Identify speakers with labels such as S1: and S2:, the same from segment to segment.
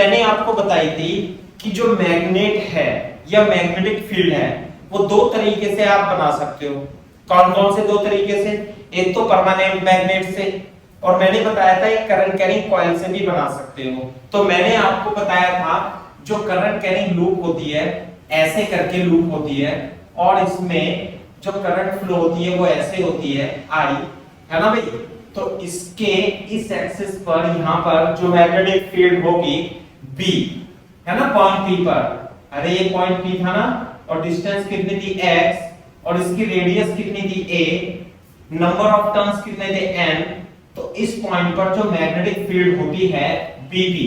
S1: मैंने आपको बताई थी कि जो मैग्नेट है या मैग्नेटिक फील्ड है वो दो तरीके से आप बना सकते हो। कौन कौन से दो तरीके से? एक तो परमानेंट मैग्नेट से, और मैंने बताया था एक करंट कैरिंग कॉइल से भी बना सकते हो। तो मैंने आपको बताया था जो करंट कैरिंग लूप होती है ऐसे करके लूप होती है, और इसमें जो करंट फ्लो होती है वो ऐसे होती है आई, है ना भाई। तो इसके इस एक्सिस पर यहाँ पर जो मैग्नेटिक फील्ड होगी बी, है ना, पॉइंट पी पर। अरे ये पॉइंट पी था ना, और डिस्टेंस कितनी थी x, और इसकी रेडियस कितनी थी a, नंबर ऑफ टर्न्स कितने थे n। तो इस पॉइंट पर जो मैग्नेटिक फील्ड होती है bp,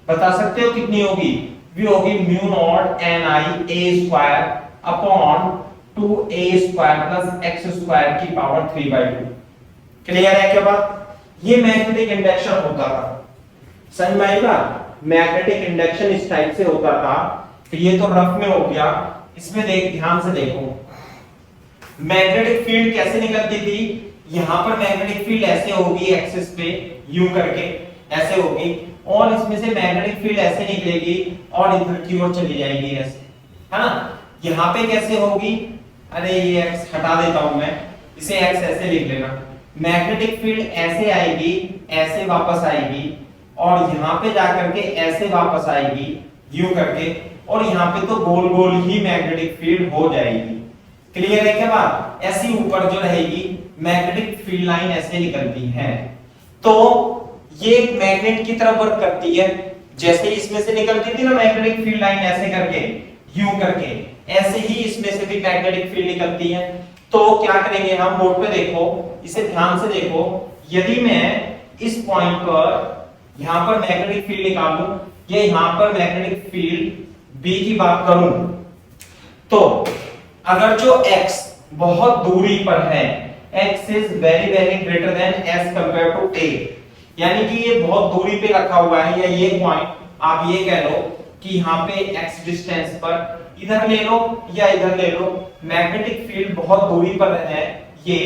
S1: बता सकते हो कितनी होगी? वो होगी mu naught ni a square upon 2a square plus x square की पावर 3/2। क्लियर है क्या बात? ये मैग्नेटिक इंडक्शन होता था, समझ में आएगा? मैग्नेटिक इंडक्शन इस टाइप से होता था। तो ये तो रफ में हो गया, इसमें देख, ध्यान से देखो मैग्नेटिक फील्ड कैसे निकलती थी। यहां पर मैग्नेटिक फील्ड ऐसे होगी एक्सिस पे यूं करके ऐसे होगी, और इसमें से मैग्नेटिक फील्ड ऐसे निकलेगी और इधर की ओर चली जाएगी ऐसे, है ना। यहां पे कैसे होगी? अरे ये x हटा देता हूं मैं, इसे x ऐसे लिख लेना। मैग्नेटिक फील्ड ऐसे आएगी, ऐसे वापस आएगी, और यहां पे जाकर के ऐसे वापस आएगी यूं करके, और यहां पे तो गोल गोल ही मैग्नेटिक फील्ड हो जाएगी। क्लियर है क्या बात? ऐसी ऊपर जो रहेगी मैग्नेटिक फील्ड लाइन ऐसे निकलती है। तो ये एक मैग्नेट की तरह वर्क करती है, जैसे इसमें से निकलती थी ना मैग्नेटिक फील्ड लाइन ऐसे करके यूं करके, ऐसे ही इसमें से भी मैग्नेटिक फील्ड निकलती है। तो क्या करेंगे हम, बोर्ड पे देखो, इसे ध्यान से देखो। यदि मैं इस पॉइंट पर यहां पर मैग्नेटिक फील्ड निकालूं, या यहां पर मैग्नेटिक फील्ड B की बात करूं, तो अगर जो x बहुत दूरी पर है, x is very very greater than as compare to a, यानी कि ये बहुत दूरी पे रखा हुआ है, या ये पॉइंट आप ये कह लो कि यहाँ पे x डिस्टेंस पर, इधर ले लो या इधर ले लो, मैग्नेटिक फील्ड बहुत दूरी पर है ये,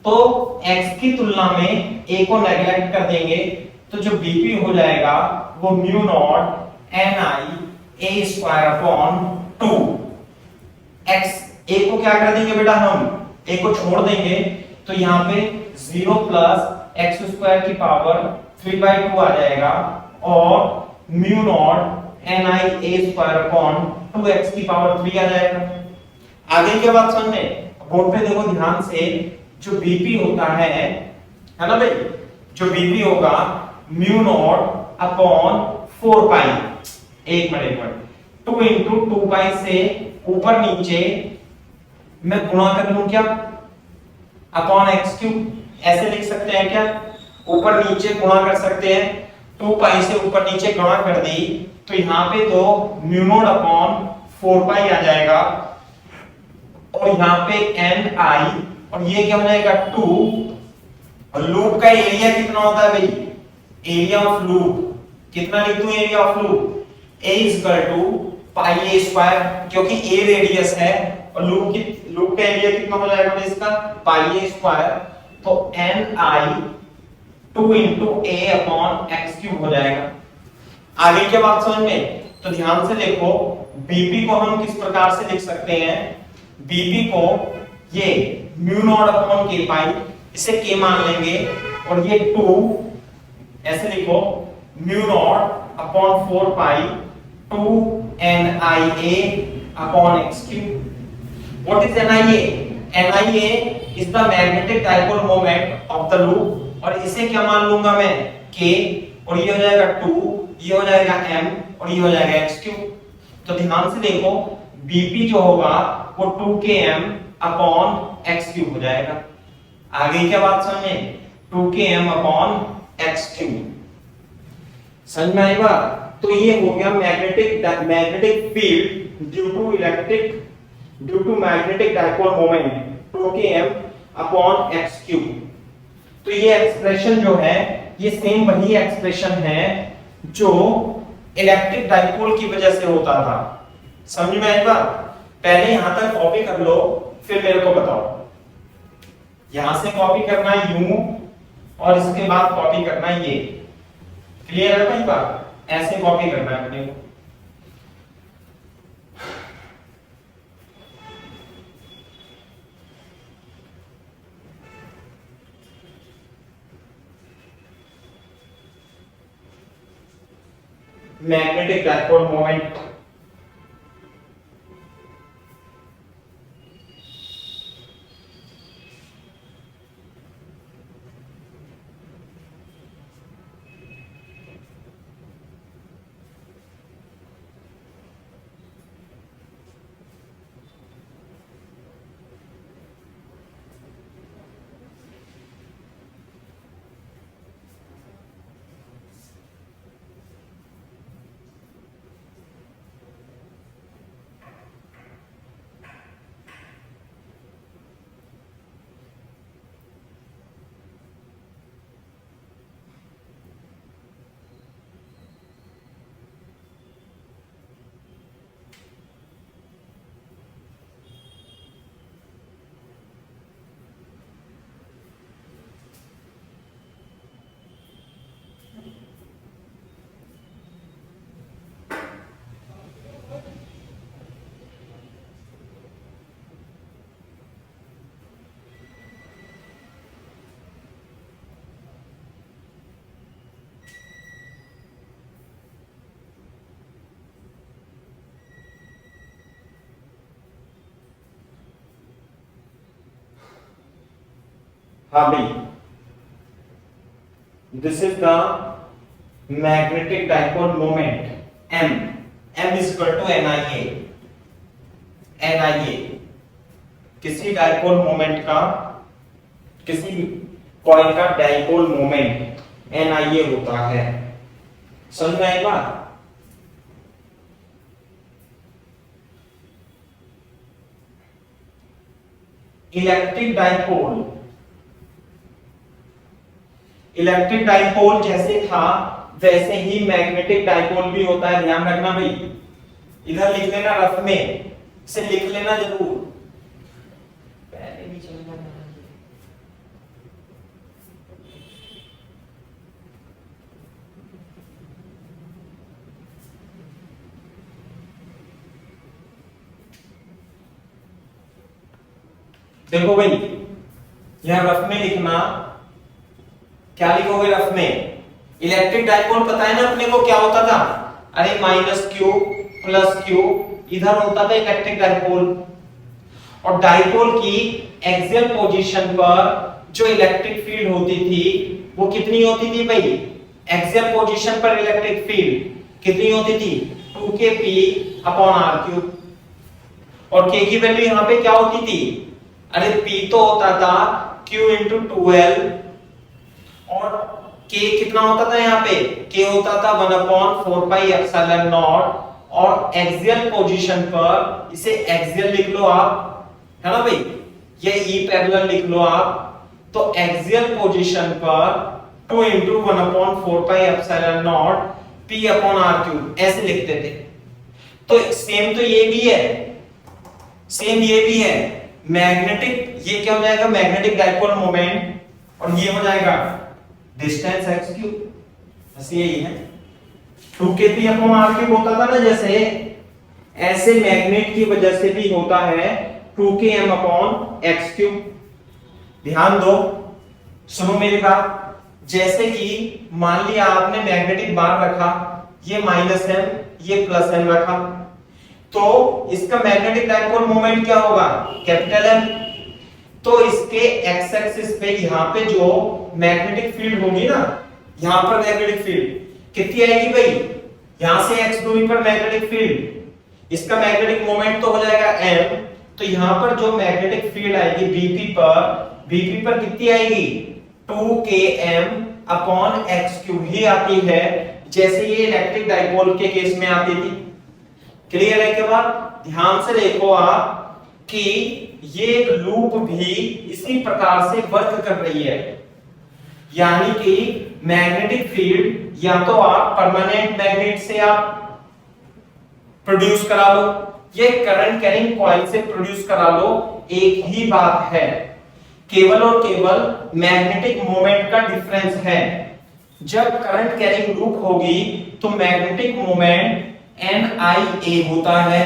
S1: तो x की तुलना में a को नेगलेक्ट कर देंगे, तो जो bp हो जाएगा वो mu naught ni a square upon 2 x। a को क्या कर देंगे बेटा, हम a को छोड़ देंगे, तो यहाँ पे 0 प्लस एक्स स्क्वायर की पावर 3/2 आ जाएगा, और mu naught ni a square upon 2x की पावर 3 आ जाएगा। आगे क्या बात समझ में? बोर्ड पे देखो ध्यान से, जो bp होता है ना भाई, जो bp होगा म्यू नॉट अपॉन 4 पाई, एक मिनट 2 इंटू 2 पाई से ऊपर नीचे मैं गुणा कर लूं क्या, अपॉन एक्स क्यूब, ऐसे लिख सकते हैं क्या? ऊपर नीचे गुणा कर सकते हैं, 2 पाई से ऊपर नीचे गुणा कर दी, तो यहाँ पे तो म्यू नॉट अपॉन 4 पाई आ जाएगा, और यहाँ पे एन आई, और ये क्या हो जाएगा 2, और लूप का एरिया कितना होता है भाई, एरिया ऑफ लूप कितना लिख दूं, area of loop a equal to pi a square, क्योंकि a रेडियस है, और लूप का एरिया कितना हो जाएगा इसका, पाई a स्क्वायर, तो n i 2 into a upon x cube हो जाएगा। आगे क्या बात समझ में? तो ध्यान से देखो, bp को हम किस प्रकार से लिख सकते हैं, bp को ये म्यू नॉट अपॉन k पाई, इसे k मान लेंगे, और ये 2 ऐसे लिखो, mu naught upon 4 pi 2 nia upon x cube. What is nia? nia is the magnetic dipole moment of the loop, और इसे क्या मान लूंगा मैं, k, और ये हो जाएगा 2, ये हो जाएगा m, और ये हो जाएगा x क्यूब। तो ध्यान से देखो, bp जो होगा वो 2km अपॉन x क्यूब हो जाएगा। आगे क्या बात समझ में, 2km अपॉन x क्यूब, समझ में आएगा? तो ये हो गया magnetic field due to magnetic dipole moment 2km upon x cube. तो ये एक्सप्रेशन जो है ये सेम वही एक्सप्रेशन है जो इलेक्ट्रिक डाइपोल की वजह से होता था। समझ में आएगा? पहले यहां तक कॉपी कर लो, फिर मेरे को बताओ। यहां से कॉपी करना यूं, और इसके बाद कॉपी करना ये। क्लियर है भाई बात? ऐसे कॉपी करना है अपने को। मैग्नेटिक डाइपोल मोमेंट हाँ भाई, this is the magnetic dipole moment m is equal to NIA किसी डाइपोल मोमेंट का, किसी कॉइल का डाइपोल मोमेंट NIA होता है। समझ में आई बात? इलेक्ट्रिक डाइपोल जैसे था वैसे ही मैग्नेटिक डाइपोल भी होता है। ध्यान रखना भाई, इधर लिख लेना रफ में, इसे लिख लेना जरूर। पहले भी चल रहा है। देखो भाई, यहां रफ में लिखना, क्या लिखोगे रफ में? इलेक्ट्रिक डाइपोल पता है ना अपने को क्या होता था? अरे माइनस क्यू प्लस क्यू, इधर होता था इलेक्ट्रिक डाइपोल। और डाइपोल की एक्सियल पोजीशन पर जो इलेक्ट्रिक फील्ड होती थी वो कितनी होती थी भाई? एक्सियल पोजीशन पर इलेक्ट्रिक फील्ड कितनी होती थी? 2kp/r³। और k की वैल्यू यहां पे क्या होती थी? अरे p तो होता था q × 2l, और k कितना होता था यहाँ पे? k होता था 1/4πε0। और एक्सियल पोजीशन पर इसे एक्सियल लिख लो आप, है ना भाई? ये E पैरेलल लिख लो आप। तो एक्सियल पोजीशन पर 2 × 1/4πε0 p/r³ ऐसे लिखते थे। तो सेम तो ये भी है, सेम ये भी है। मैग्नेटिक, ये क्या हो जाएगा? मैग्नेटिक डाइपोल मोमेंट, और ये हो जाएगा डिस्टेंस x3। बस यही है। 2kp/r³ होता था ना जैसे, ऐसे मैग्नेट की वजह से भी होता है 2km/x³। ध्यान दो, सुनो मेरी बात। जैसे कि मान लिया आपने मैग्नेटिक बार रखा, ये -m ये +m रखा, तो इसका मैग्नेटिक डाइपोल मोमेंट क्या होगा? Capital M। तो इसके एक्स एक्सिस पे यहां पे जो मैग्नेटिक फील्ड होगी ना, यहां पर मैग्नेटिक फील्ड कितनी आएगी भाई? यहां से x दूरी पर मैग्नेटिक फील्ड, इसका मैग्नेटिक मोमेंट तो हो जाएगा m। तो यहां पर जो मैग्नेटिक फील्ड आएगी BP पर कितनी आएगी? 2km/x³ ही आती है, जैसे ये इलेक्ट्रिक डाइपोल के केस में आती थी। क्लियर है? के बाद ध्यान से देखो आप कि ये एक लूप भी इसी प्रकार से वर्क कर रही है, यानी कि मैग्नेटिक फील्ड या तो आप परमानेंट मैग्नेट से आप प्रोड्यूस करा लो, ये करंट कैरिंग कॉइल से प्रोड्यूस करा लो, एक ही बात है। केवल और केवल मैग्नेटिक मोमेंट का डिफरेंस है। जब करंट कैरिंग लूप होगी तो मैग्नेटिक मोमेंट NIA होता है।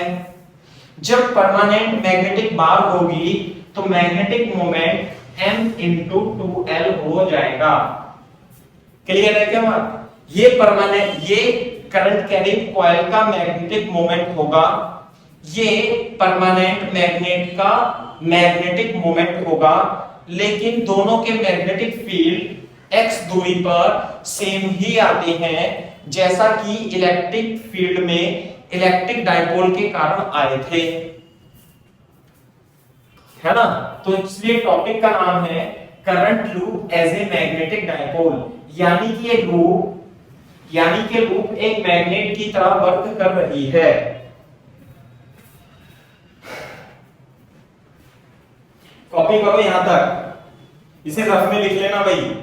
S1: जब परमानेंट मैग्नेटिक बार होगी तो magnetic moment M into 2L हो जाएगा। क्लियर है क्या बात? ये परमानेंट, ये करंट कैरिंग कॉइल का मैग्नेटिक मोमेंट होगा, ये परमानेंट मैग्नेट का मैग्नेटिक मोमेंट होगा, लेकिन दोनों के मैग्नेटिक फील्ड x दूरी पर सेम ही आते हैं, जैसा कि इलेक्ट्रिक फील्ड में इलेक्ट्रिक डाइपोल के कारण आए थे, है ना? तो इसलिए टॉपिक का नाम है current loop as a magnetic dipole, यानी कि ये लूप एक मैग्नेट की तरह वर्क कर रही है। कॉपी करो यहां तक, इसे रफ में लिख लेना भाई।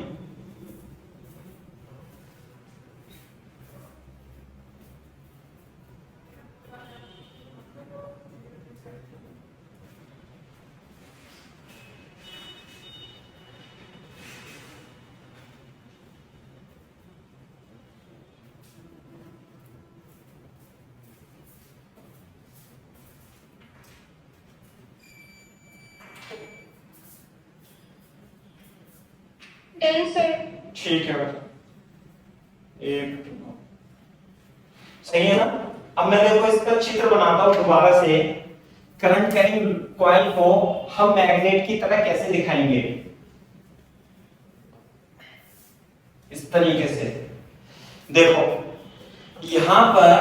S1: ठीक है बेटा, एक सही है ना? अब मैं देखो इसका चित्र बनाता हूं दोबारा से। करंट कैरिंग कॉइल को हम मैग्नेट की तरह कैसे दिखाएंगे, इस तरीके से। देखो यहां पर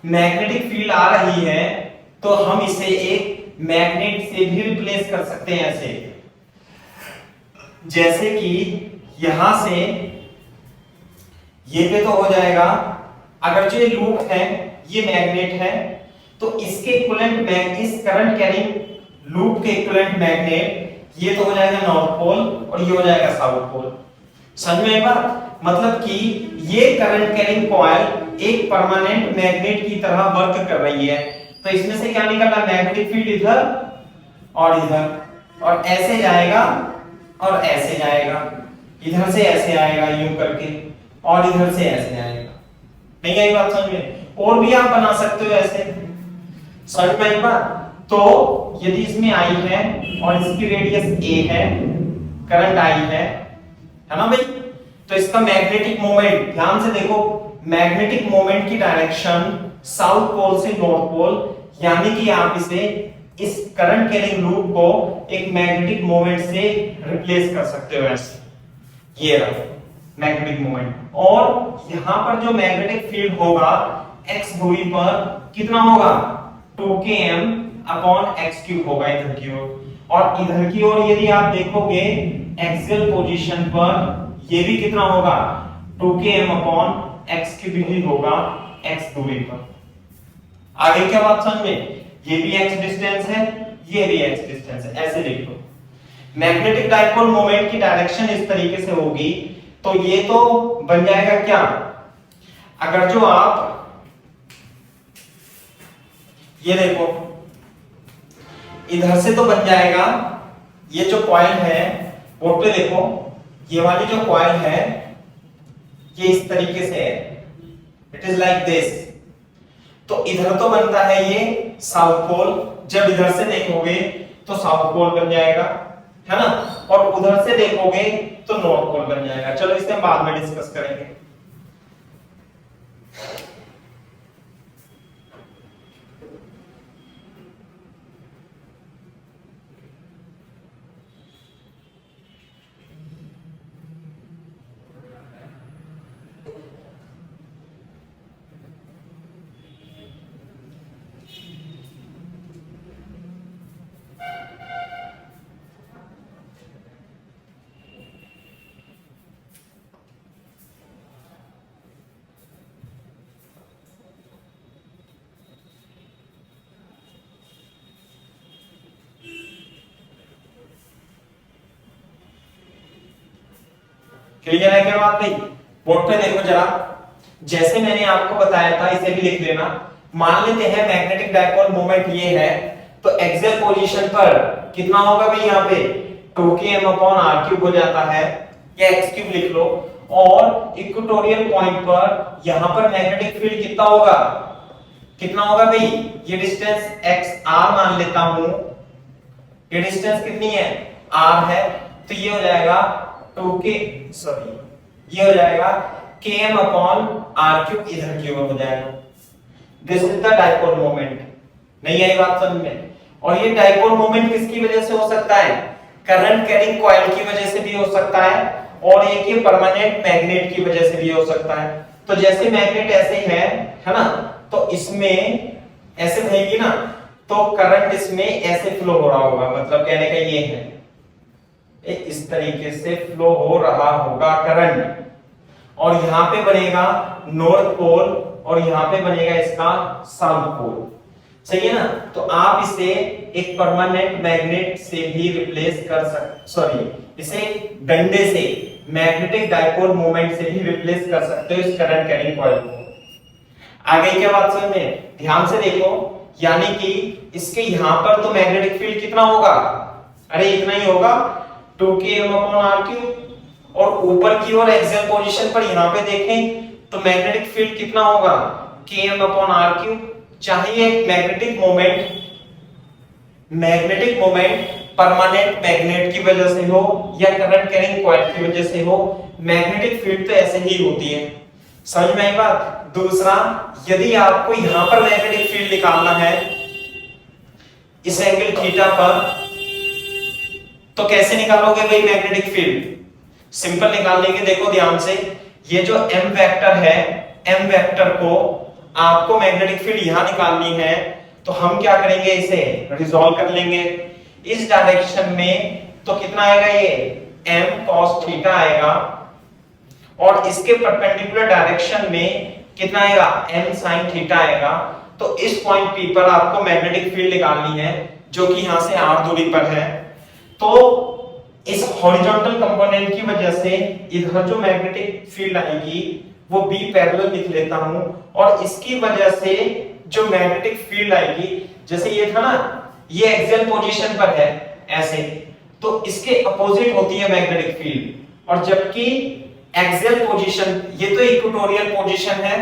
S1: मैग्नेटिक फील्ड आ रही है, तो हम इसे एक मैग्नेट से भी रिप्लेस कर सकते हैं ऐसे, जैसे कि यहां से ये पे तो हो जाएगा, अगर जो ये लूप है ये मैग्नेट है, तो इसके इक्विवेलेंट इस करंट कैरिंग लूप के इक्विवेलेंट मैग्नेट ये तो हो जाएगा नॉर्थ पोल और ये हो जाएगा साउथ पोल। समझ में बात? मतलब कि ये करंट कैरिंग कॉइल एक परमानेंट मैग्नेट की तरह वर्क कर रही है। तो इसमें से क्या निकलना, मैग्नेटिक फील्ड इधर और इधर, और ऐसे जाएगा और ऐसे जाएगा, इधर से ऐसे आएगा यूं करके, और इधर से ऐसे आएगा। नहीं आई बात समझ में? और भी आप बना सकते हो ऐसे, समझ में आई बात? तो यदि इसमें I है और इसकी रेडियस A है, करंट I है ना भाई, तो इसका मैग्नेटिक मोमेंट ध्यान से देखो, मैग्नेटिक मोमेंट की डायरेक्शन साउथ पोल से नॉर्थ पोल, यानी कि आप इसे इस करंट कैरिंग लूप को एक मैग्नेटिक मोमेंट से रिप्लेस कर सकते हो ऐसे, ये रहा मैग्नेटिक मोमेंट। और यहां पर जो मैग्नेटिक फील्ड होगा x दूरी पर कितना होगा, 2km अपॉन x क्यूब होगा इधर की ओर, और इधर की ओर यदि आप देखोगे एक्सियल पोजीशन पर ये भी कितना होगा, 2km अपॉन x क्यूब ही होगा x दूरी पर। आगे क्या बात समझ में? ये भी x डिस्टेंस है, ये भी x डिस्टेंस है, ऐसे लिख लो। मैग्नेटिक डाइपोल मोमेंट की डायरेक्शन इस तरीके से होगी, तो ये तो बन जाएगा क्या, अगर जो आप ये देखो इधर से तो बन जाएगा, ये जो कॉइल है बोर्ड पे देखो, ये वाली जो कॉइल है ये इस तरीके से है, इट इज लाइक दिस। तो इधर तो बनता है ये साउथ पोल, जब इधर से देखोगे तो साउथ पोल बन जाएगा, है ना, और उधर से देखोगे तो नॉर्थ पोल बन जाएगा। चलो इसे हम बाद में डिस्कस करेंगे। क्लियर है क्या बात भाई? बोर्ड पे देखो जरा, जैसे मैंने आपको बताया था इसे भी लिख लेना। मान लेते हैं मैग्नेटिक डाइपोल मोमेंट ये है, तो एक्सियल पोजीशन पर कितना होगा भाई, यहाँ पे 2km अपॉन r क्यूब हो जाता है, या x क्यूब लिख लो, और इक्वेटोरियल पॉइंट पर यहां पर मैग्नेटिक फील्ड कितना होगा भाई, ये डिस्टेंस xr मान लेता हूं, ये डिस्टेंस कितनी है r है, तो ये हो जाएगा 2k, सॉरी ये हो जाएगा km अपॉन r क्यूब, इधर की ओर हो जाएगा। This is the dipole moment. नहीं आई बात समझ में? और ये डाइपोल मोमेंट किसकी वजह से हो सकता है, करंट कैरिंग कॉइल की वजह से भी हो सकता है, और एक ये परमानेंट मैग्नेट की वजह से भी हो सकता है। तो जैसे मैग्नेट ऐसे है ना, तो इसमें ऐसे रहेगी ना, तो करंट इसमें ऐसे फ्लो हो रहा होगा, मतलब कहने का ये है इस तरीके से फ्लो हो रहा होगा करंट, और यहां पे बनेगा नॉर्थ पोल और यहां पे बनेगा इसका साउथ पोल, सही है ना। तो आप इसे एक परमानेंट मैग्नेट से भी रिप्लेस कर सकते, सॉरी इसे डंडे से, मैग्नेटिक डाइपोल मोमेंट से भी रिप्लेस कर सकते हो इस करंट कैरिंग कॉइल को। आगे क्या बात समझ में, ध्यान से देखो, यानी कि इसके यहां पर तो मैग्नेटिक फील्ड कितना होगा, अरे इतना ही होगा 2km/r3, और ऊपर की ओर एक्सियल पोजीशन पर यहां पे देखें तो मैग्नेटिक फील्ड कितना होगा km/r3। चाहिए मैग्नेटिक मोमेंट परमानेंट मैग्नेट की वजह से हो या करंट कैरिंग कॉइल की वजह से हो, मैग्नेटिक फील्ड तो ऐसे ही होती है, समझ में आई बात। दूसरा, यदि आपको यहां पर मैग्नेटिक फील्ड निकालना है इस एंगल थीटा पर, तो कैसे निकालोगे भाई मैग्नेटिक फील्ड, सिंपल निकाल लेंगे। देखो ध्यान से, ये जो m वेक्टर है, m वेक्टर को आपको मैग्नेटिक फील्ड यहां निकालनी है, तो हम क्या करेंगे, इसे रिजॉल्व कर लेंगे इस डायरेक्शन में, तो कितना आएगा ये m cos थीटा आएगा, और इसके परपेंडिकुलर डायरेक्शन में कितना आएगा m sin थीटा आएगा। तो इस पॉइंट P पर आपको मैग्नेटिक फील्ड निकालनी है जो कि यहां से r दूरी पर है। तो इस हॉरिजॉन्टल कंपोनेंट की वजह से इधर जो मैग्नेटिक फील्ड आएगी वो B पैरेलल लिख लेता हूं, और इसकी वजह से जो मैग्नेटिक फील्ड आएगी, जैसे ये था ना, ये एक्सियल पोजीशन पर है ऐसे, तो इसके अपोजिट होती है मैग्नेटिक फील्ड, और जबकि एक्सियल पोजीशन, ये तो इक्वेटोरियल पोजीशन है,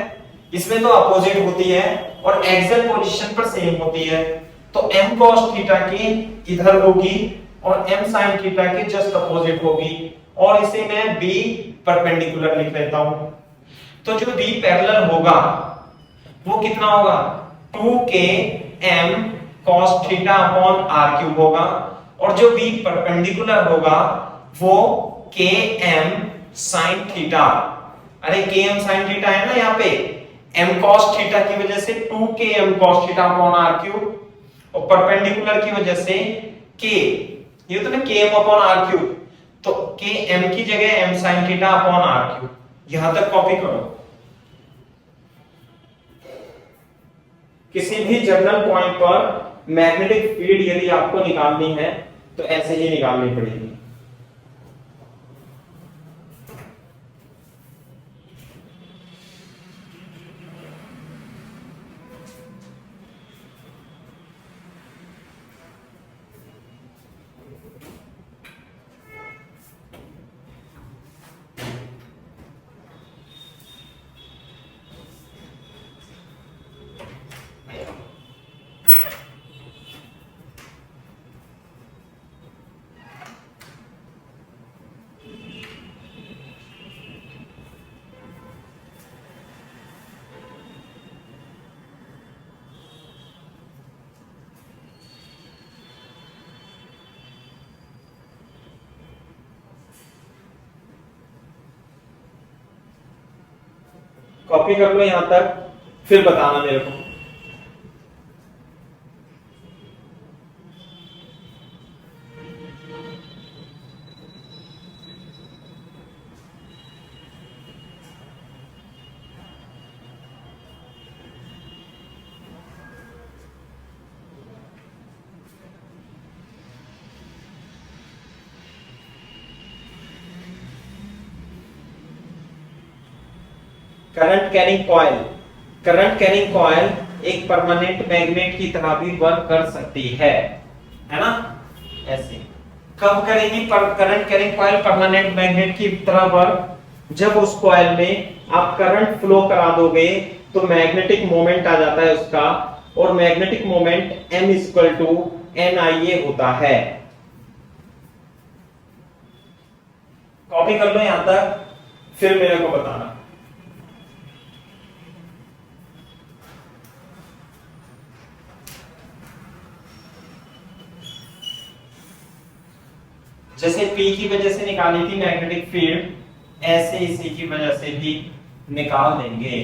S1: इसमें तो अपोजिट होती है, और एक्सियल पोजीशन पर सेम होती है। तो m cos थीटा की इधर होगी और m sin थीटा के जस्ट अपोजिट होगी, और इसे मैं B परपेंडिकुलर लिख लेता हूं। तो जो B पैरेलल होगा वो कितना होगा 2km cos theta upon r cube होगा, और जो B परपेंडिकुलर होगा वो km sin थीटा, अरे km sin थीटा है ना यहाँ पे, m cos थीटा की वजह से 2km cos theta upon r cube, और परपेंडिकुलर की वजह से k, ये तो ना km अपॉन r क्यूब, तो km की जगह m sin theta upon r cube, यहां तक कॉपी करो। किसी भी जनरल पॉइंट पर मैग्नेटिक फील्ड यदि आपको निकालनी है तो ऐसे ही निकालनी पड़ेगी। कॉपी कर लो यहां तक, फिर बताना मेरे को। करंट कैरिंग कॉइल एक परमानेंट मैग्नेट की तरह भी वर्क कर सकती है ना, ऐसे। कब करेगी current carrying coil permanent magnet की तरह वर्क, जब उस कॉइल में आप करंट फ्लो करा दोगे तो मैग्नेटिक मोमेंट आ जाता है उसका, और magnetic moment M equal to NIA होता है। कॉपी कर लो यहां तक, फिर मेरे को बताना। जैसे P की वजह से निकाली थी मैग्नेटिक फील्ड, ऐसे इसी की वजह से भी निकाल देंगे।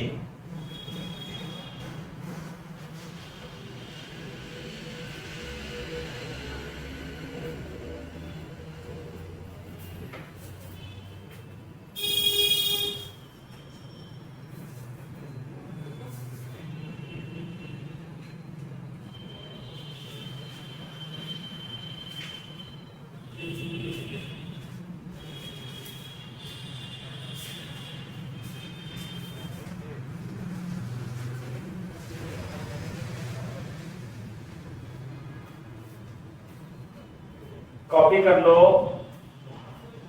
S1: कॉपी कर लो,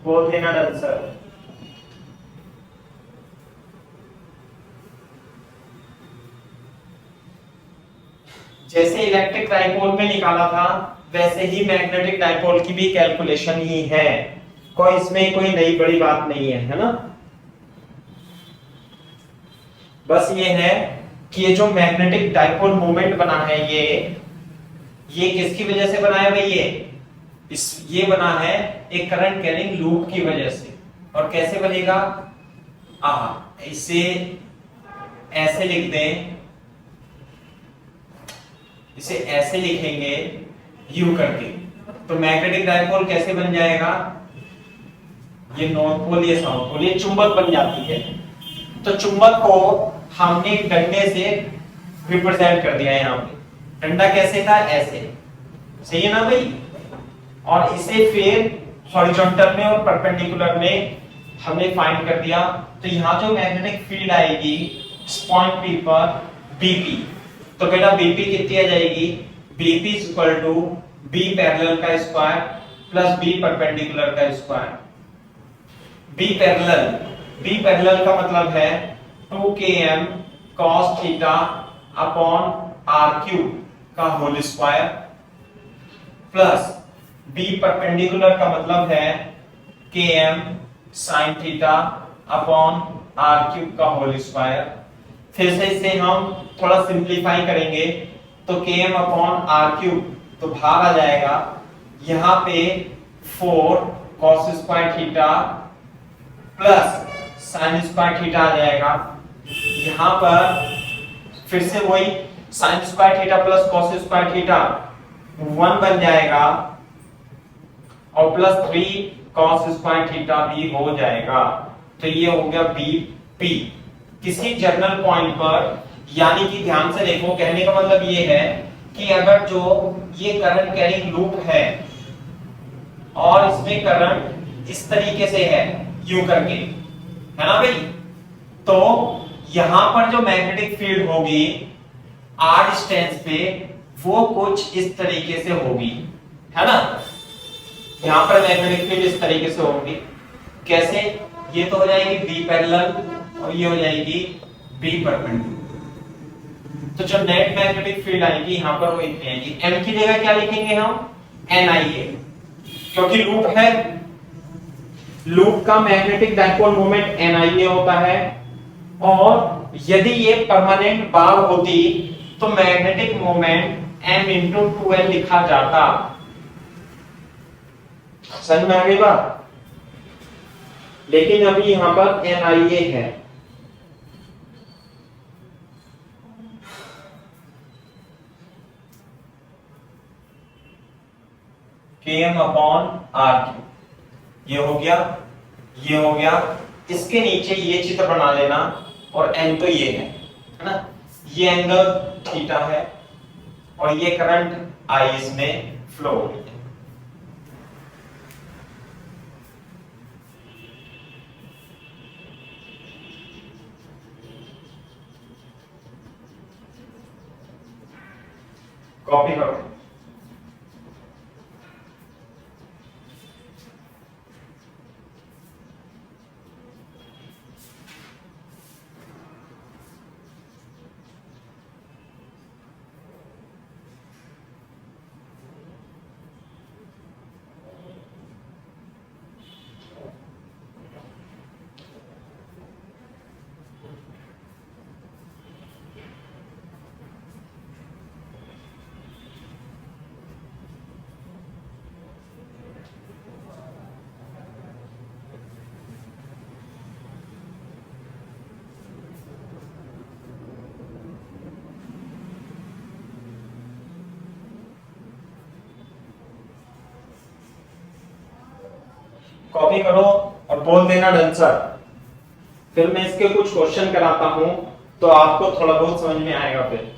S1: बोल देना आंसर। जैसे इलेक्ट्रिक डाइपोल में निकाला था, वैसे ही मैग्नेटिक डाइपोल की भी कैलकुलेशन ही है, कोई इसमें कोई नई बड़ी बात नहीं है ना। बस ये है कि ये जो मैग्नेटिक डाइपोल मोमेंट बना है, ये किसकी वजह से बना है भाई? ये बना है एक करंट कैरिंग लूप की वजह से। और कैसे बनेगा? इसे ऐसे लिख दें, इसे ऐसे लिखेंगे यू करके, तो मैग्नेटिक डाइपोल कैसे बन जाएगा? ये नॉर्थ पोल, ये साउथ पोल, ये चुंबक बन जाती है। तो चुंबक को हमने डंडे से रिप्रेजेंट कर दिया यहाँ पे। डंडा कैसे था? ऐसे, सही है ना भाई? और इसे फिर हॉरिजॉन्टल में और परपेंडिकुलर में हमने फाइंड कर दिया। तो यहाँ जो मैग्नेटिक फील्ड आएगी इस पॉइंट P पर BP, तो बेटा BP कितनी आ जाएगी? BP equal to B parallel का स्क्वायर प्लस B परपेंडिकुलर का स्क्वायर। B पैरेलल का मतलब है 2km cos theta upon r cube का whole square, plus B perpendicular का मतलब है km sin theta upon r cube का होल स्क्वायर। फिर से इसे हम थोड़ा सिंप्लीफाई करेंगे तो km अपॉन r क्यूब तो भाग आ जाएगा, यहाँ पे 4 cos square theta plus sin square theta आ जाएगा। यहाँ पर फिर से वही sin square theta plus cos square theta 1 बन जाएगा, और प्लस 3 cos स्क्वायर थीटा भी हो जाएगा। तो ये हो गया BP किसी जर्नल पॉइंट पर। यानी कि ध्यान से देखो, कहने का मतलब ये है कि अगर जो ये करंट कैरिंग लूप है और इसमें करंट इस तरीके से है यूं करके, है ना भाई, तो यहां पर जो मैग्नेटिक फील्ड होगी r डिस्टेंस पे वो कुछ इस तरीके से होगी, है ना। यहां पर मैग्नेटिक फील्ड इस तरीके से होगी। कैसे? ये तो हो जाएगी B पैरेलल और ये हो जाएगी B परपेंडिकुलर। तो जो नेट मैग्नेटिक फील्ड आएगी यहां पर वो इतनी आएगी। M की जगह क्या लिखेंगे हम? NIA, क्योंकि लूप है, लूप का मैग्नेटिक डाइपोल मोमेंट NIA होता है। और यदि ये परमानेंट बार होती तो magnetic moment M into 2L लिखा जाता। समझ में आ गई बात? लेकिन अभी यहां पर NIA है। Km अपॉन R क्यूब, ये हो गया, ये हो गया। इसके नीचे ये चित्र बना लेना, और M तो ये है ना, ये एंगल थीटा है और ये करंट I इसमें फ्लो हो रही है। कॉपी करो। कॉपी करो और बोल देना डन सर। फिर मैं इसके कुछ क्वेश्चन कराता हूं तो आपको थोड़ा बहुत समझ में आएगा फिर।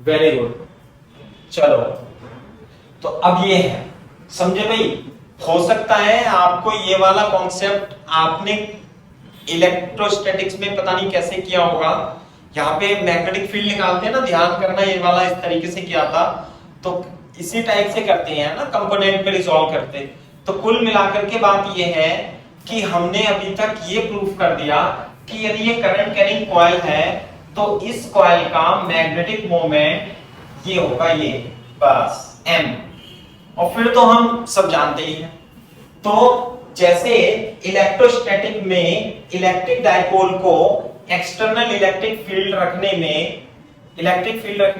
S1: Very good. चलो तो अब ये है, समझे भाई। हो सकता है आपको ये वाला कॉन्सेप्ट आपने इलेक्ट्रोस्टैटिक्स में पता नहीं कैसे किया होगा। यहाँ पे मैग्नेटिक फील्ड निकालते हैं ना, ध्यान करना ये वाला इस तरीके से किया था, तो इसी टाइप से करते हैं ना, कंपोनेंट पे रिजॉल्व करते। तो कुल मिलाकर के बात ये है कि हमने अभी तक ये प्रूफ कर दिया कि यदि ये करंट कैरिंग कॉइल है तो इस कॉइल का मैग्नेटिक मोमेंट ये होगा, ये बस m। और फिर तो हम सब जानते ही हैं। तो जैसे इलेक्ट्रोस्टैटिक में इलेक्ट्रिक डाइपोल को एक्सटर्नल इलेक्ट्रिक फील्ड रखने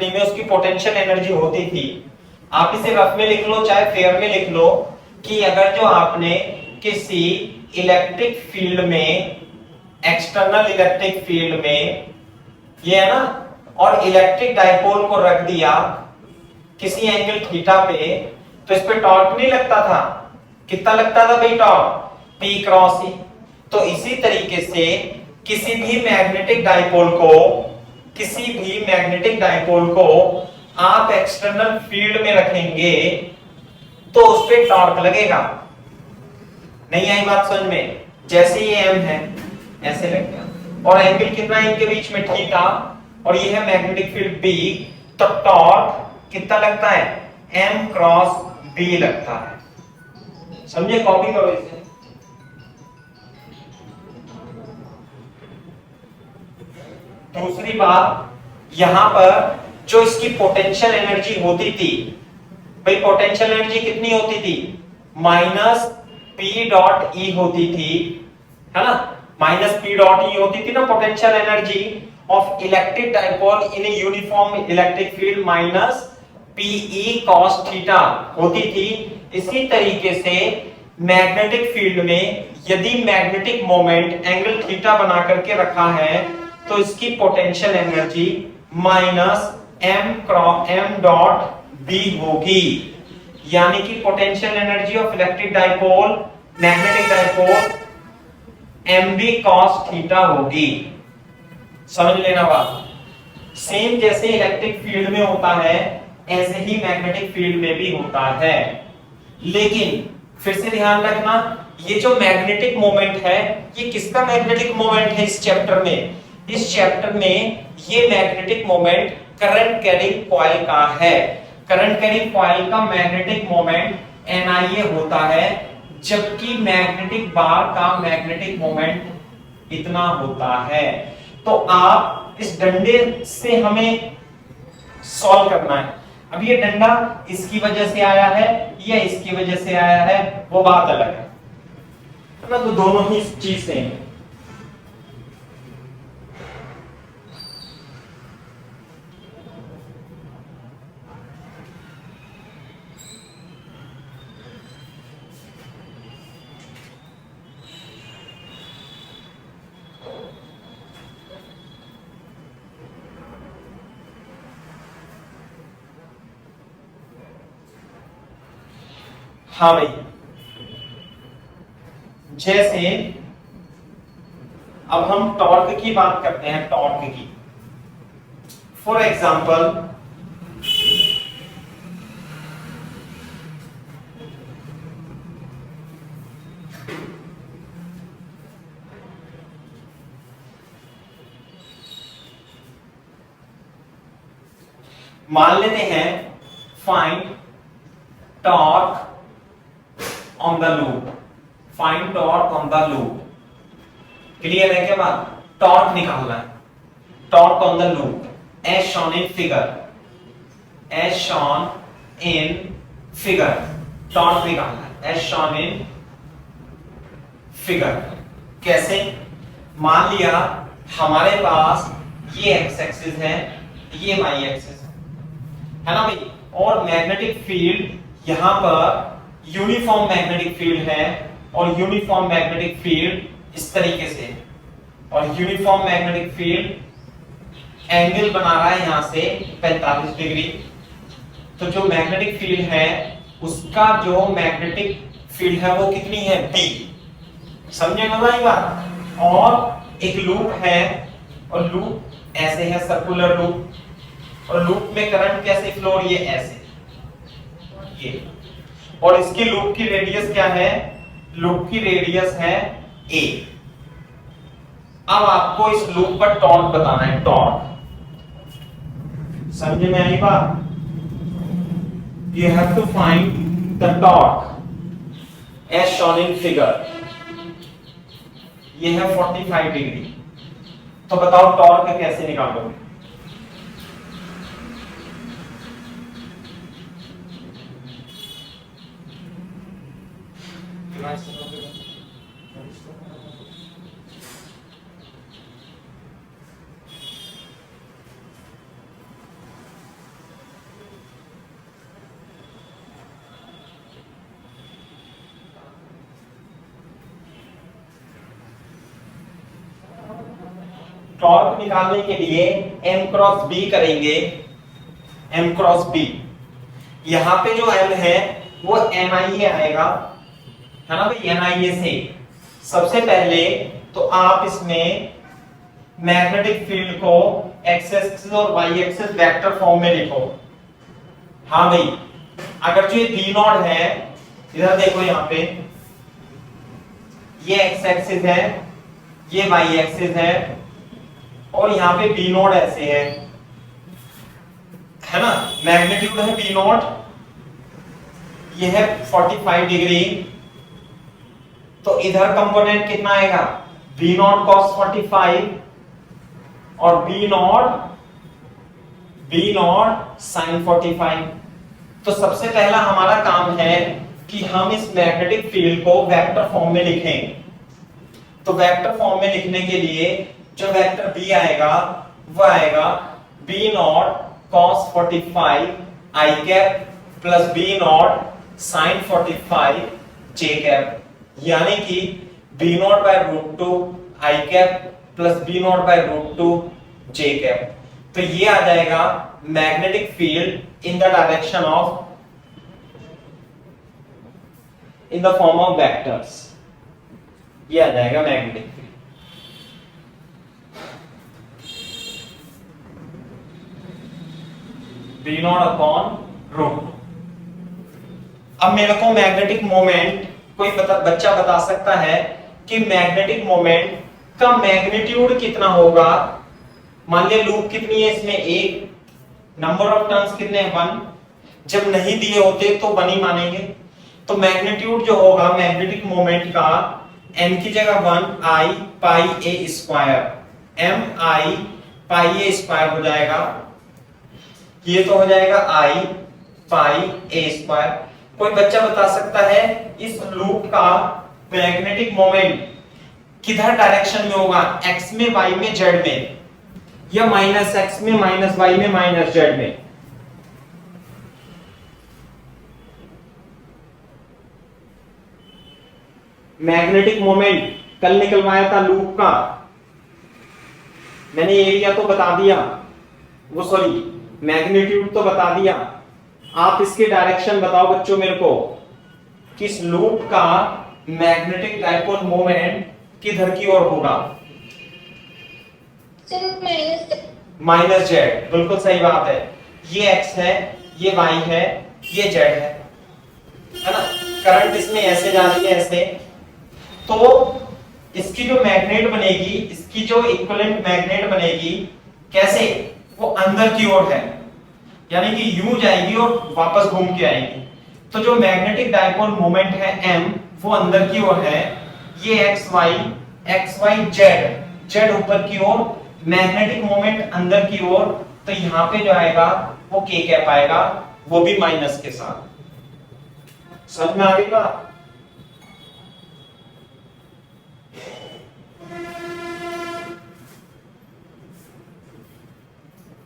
S1: में उसकी पोटेंशियल एनर्जी होती थी। आप इसे रफ में लिख लो चाहे फेयर में लिख लो कि अगर जो आपने किसी इलेक्ट्रिक फील्ड में, एक्सटर्नल इलेक्ट्रिक फील्ड में, ये है ना, और इलेक्ट्रिक डाइपोल को रख दिया किसी एंगल थीटा पे, तो इस पे टॉर्क नहीं लगता था। कितना लगता था भाई टॉर्क? P cross E। तो इसी तरीके से किसी भी मैग्नेटिक डाइपोल को आप एक्सटर्नल फील्ड में रखेंगे तो उस पे टॉर्क लगेगा। नहीं आई बात समझ में? जैसे ये m है ऐसे लग गया, और एंगल कितना है इनके बीच में? थीटा, और ये है मैग्नेटिक फील्ड B, तो टॉर्क कितना लगता है? m क्रॉस B लगता है। समझे? कॉपी करो इसे। दूसरी बात, यहां पर जो इसकी पोटेंशियल एनर्जी होती थी भाई, पोटेंशियल एनर्जी कितनी होती थी? माइनस P डॉट E होती थी, है ना? माइनस P डॉट E होती थी ना potential energy of electric dipole in a uniform electric field, minus PE cos theta होती थी। इसी तरीके से मैग्नेटिक फील्ड में यदि मैग्नेटिक मोमेंट एंगल थीटा बना करके रखा है तो इसकी potential energy minus m dot B होगी। यानी कि potential energy of electric dipole, magnetic dipole mb cos theta होगी। समझ लेना बात। सेम जैसे इलेक्ट्रिक फील्ड में होता है ऐसे ही मैग्नेटिक फील्ड में भी होता है। लेकिन फिर से ध्यान रखना, ये जो मैग्नेटिक मोमेंट है ये किसका मैग्नेटिक मोमेंट है? इस चैप्टर में ये magnetic moment current carrying coil का है। करंट कैरिंग कॉइल का मैग्नेटिक मोमेंट NIA होता है, जबकि मैग्नेटिक बार का मैग्नेटिक मोमेंट इतना होता है। तो आप इस डंडे से हमें सॉल्व करना है। अब ये डंडा इसकी वजह से आया है या इसकी वजह से आया है वो बात अलग है ना, तो दोनों ही चीज सेम है। हाँ भाई, जैसे अब हम टॉर्क की बात करते हैं, टॉर्क की। फॉर एग्जाम्पल मान लेते हैं find torque on the loop, find torque on the loop. Clear है क्या बात? टॉर्क निकालना है, torque on the loop as shown in figure, as shown in figure, torque निकालना है एज शॉन इन फिगर। कैसे? मान लिया हमारे पास ये एक्स एक्सिस है, ये वाई एक्सिस है ना भाई, और मैग्नेटिक फील्ड यहां पर यूनिफॉर्म मैग्नेटिक फील्ड है, और यूनिफॉर्म मैग्नेटिक फील्ड इस तरीके से, और यूनिफॉर्म मैग्नेटिक फील्ड एंगल बना रहा है यहां से 45 डिग्री। तो जो मैग्नेटिक फील्ड है उसका जो मैग्नेटिक फील्ड है वो कितनी है? B। समझे ना भाई बात? और एक लूप है, और लूप ऐसे है, सर्कुलर लूप, और लूप में करंट कैसे फ्लो हो रही है? ऐसे, ये। और इसकी लूप की रेडियस क्या है? लूप की रेडियस है a। अब आपको इस लूप पर टॉर्क बताना है, टॉर्क। समझे में आई बात? You have to find the torque as shown in figure। ये है 45 डिग्री। तो बताओ टॉर्क कैसे निकालोगे? टॉर्क निकालने के लिए m क्रॉस b करेंगे, m क्रॉस b। यहां पे जो m है वो NIA आएगा, है ना भाई, NIA से। सबसे पहले तो आप इसमें मैग्नेटिक फील्ड को x एक्सिस और y एक्सिस वेक्टर फॉर्म में लिखो। हाँ भाई, अगर जो ये b नॉट है, इधर देखो यहाँ पे, ये x एक्सिस है, ये y एक्सिस है, और यहाँ पे B नोट ऐसे है ना, मैग्नीट्यूड है B नोट, ये है 45 डिग्री। तो इधर कंपोनेंट कितना आएगा? B नोट cos 45 और B नोट sin 45। तो सबसे पहला हमारा काम है कि हम इस मैग्नेटिक फील्ड को वेक्टर फॉर्म में लिखें। तो वेक्टर फॉर्म में लिखने के लिए जो वेक्टर B आएगा वो आएगा B naught cos 45 I cap plus B naught sin 45 J cap, यानी कि B naught by root 2 I cap plus B naught by root 2 J cap. तो ये आ जाएगा magnetic field in the direction of, in the form of vectors. ये आ जाएगा magnetic field. B naught upon root. अब मेरे को मैग्नेटिक मोमेंट, कोई बच्चा बता सकता है कि मैग्नेटिक मोमेंट का मैग्नीट्यूड कितना होगा? मान लिया लूप कितनी है इसमें? एक। नंबर ऑफ टर्न्स कितने हैं? 1। जब नहीं दिए होते तो 1 ही मानेंगे। तो मैग्नीट्यूड जो होगा मैग्नेटिक मोमेंट का, m की जगह 1 I pi a square, m I pi a square हो जाएगा। ये तो हो जाएगा I पाई a स्क्वायर। कोई बच्चा बता सकता है इस लूप का मैग्नेटिक मोमेंट किधर डायरेक्शन में होगा? x में, y में, z में, या माइनस x में, माइनस y में, माइनस z में? मैग्नेटिक मोमेंट कल निकलवाया था लूप का, मैंने एरिया तो बता दिया, वो सॉरी मैग्नीट्यूड तो बता दिया। आप इसके डायरेक्शन बताओ बच्चों मेरे को, किस लूप का मैग्नेटिक डाइपोल मोमेंट किधर की ओर होगा? Minus Z. बिल्कुल सही बात है। ये x है, ये y है, ये z है ना। करंट इसमें ऐसे जा रही है, ऐसे। तो इसकी जो मैग्नेट बनेगी, इसकी जो इक्विवेलेंट मैग्नेट बनेगी, कैसे? वो अंदर की ओर है। यानी कि यूं जाएगी और वापस घूम के आएगी। तो जो मैग्नेटिक डायपोल मोमेंट है m वो अंदर की ओर है, ये xy z ऊपर की ओर, मैग्नेटिक मोमेंट अंदर की ओर, तो यहाँ पे जो आएगा वो k कैप आएगा, वो भी माइनस के साथ। समझ में आ गई बात?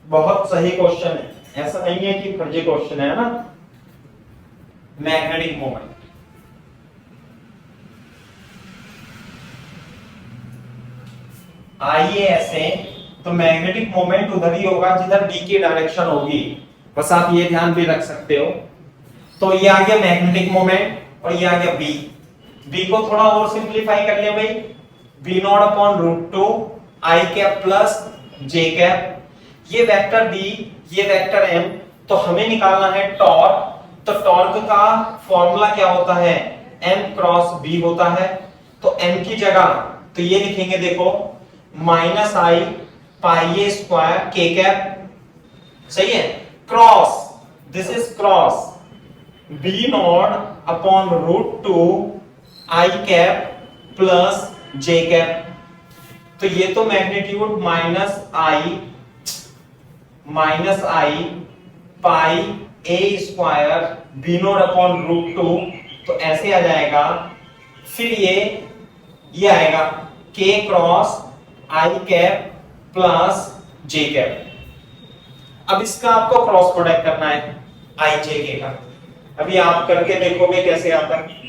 S1: बहुत सही क्वेश्चन है, ऐसा नहीं है कि फर्जी क्वेश्चन है ना। मैग्नेटिक मोमेंट आइए ऐसे, तो मैग्नेटिक मोमेंट उधर ही होगा जिधर डी की डायरेक्शन होगी, बस आप ये ध्यान भी रख सकते हो। तो ये आ गया मैग्नेटिक मोमेंट और ये आ गया बी। बी को थोड़ा और सिंपलीफाई कर लिया भाई, B not upon root two I cap plus J cap, ये वेक्टर डी ये वेक्टर एम, तो हमें निकालना है टॉर्क। तो टॉर्क का फॉर्मूला क्या होता है, m क्रॉस b होता है। तो m की जगह तो ये लिखेंगे, देखो minus I pi A square K cap, सही है, cross this is cross b naught upon root two I cap plus J cap. तो ये तो magnitude minus I pi A square B not upon root two, तो ऐसे आ जाएगा। फिर ये आएगा k cross I cap plus J cap. अब इसका आपको क्रॉस प्रोडक्ट करना है आई जे के का। अभी आप करके देखोगे कैसे आता है।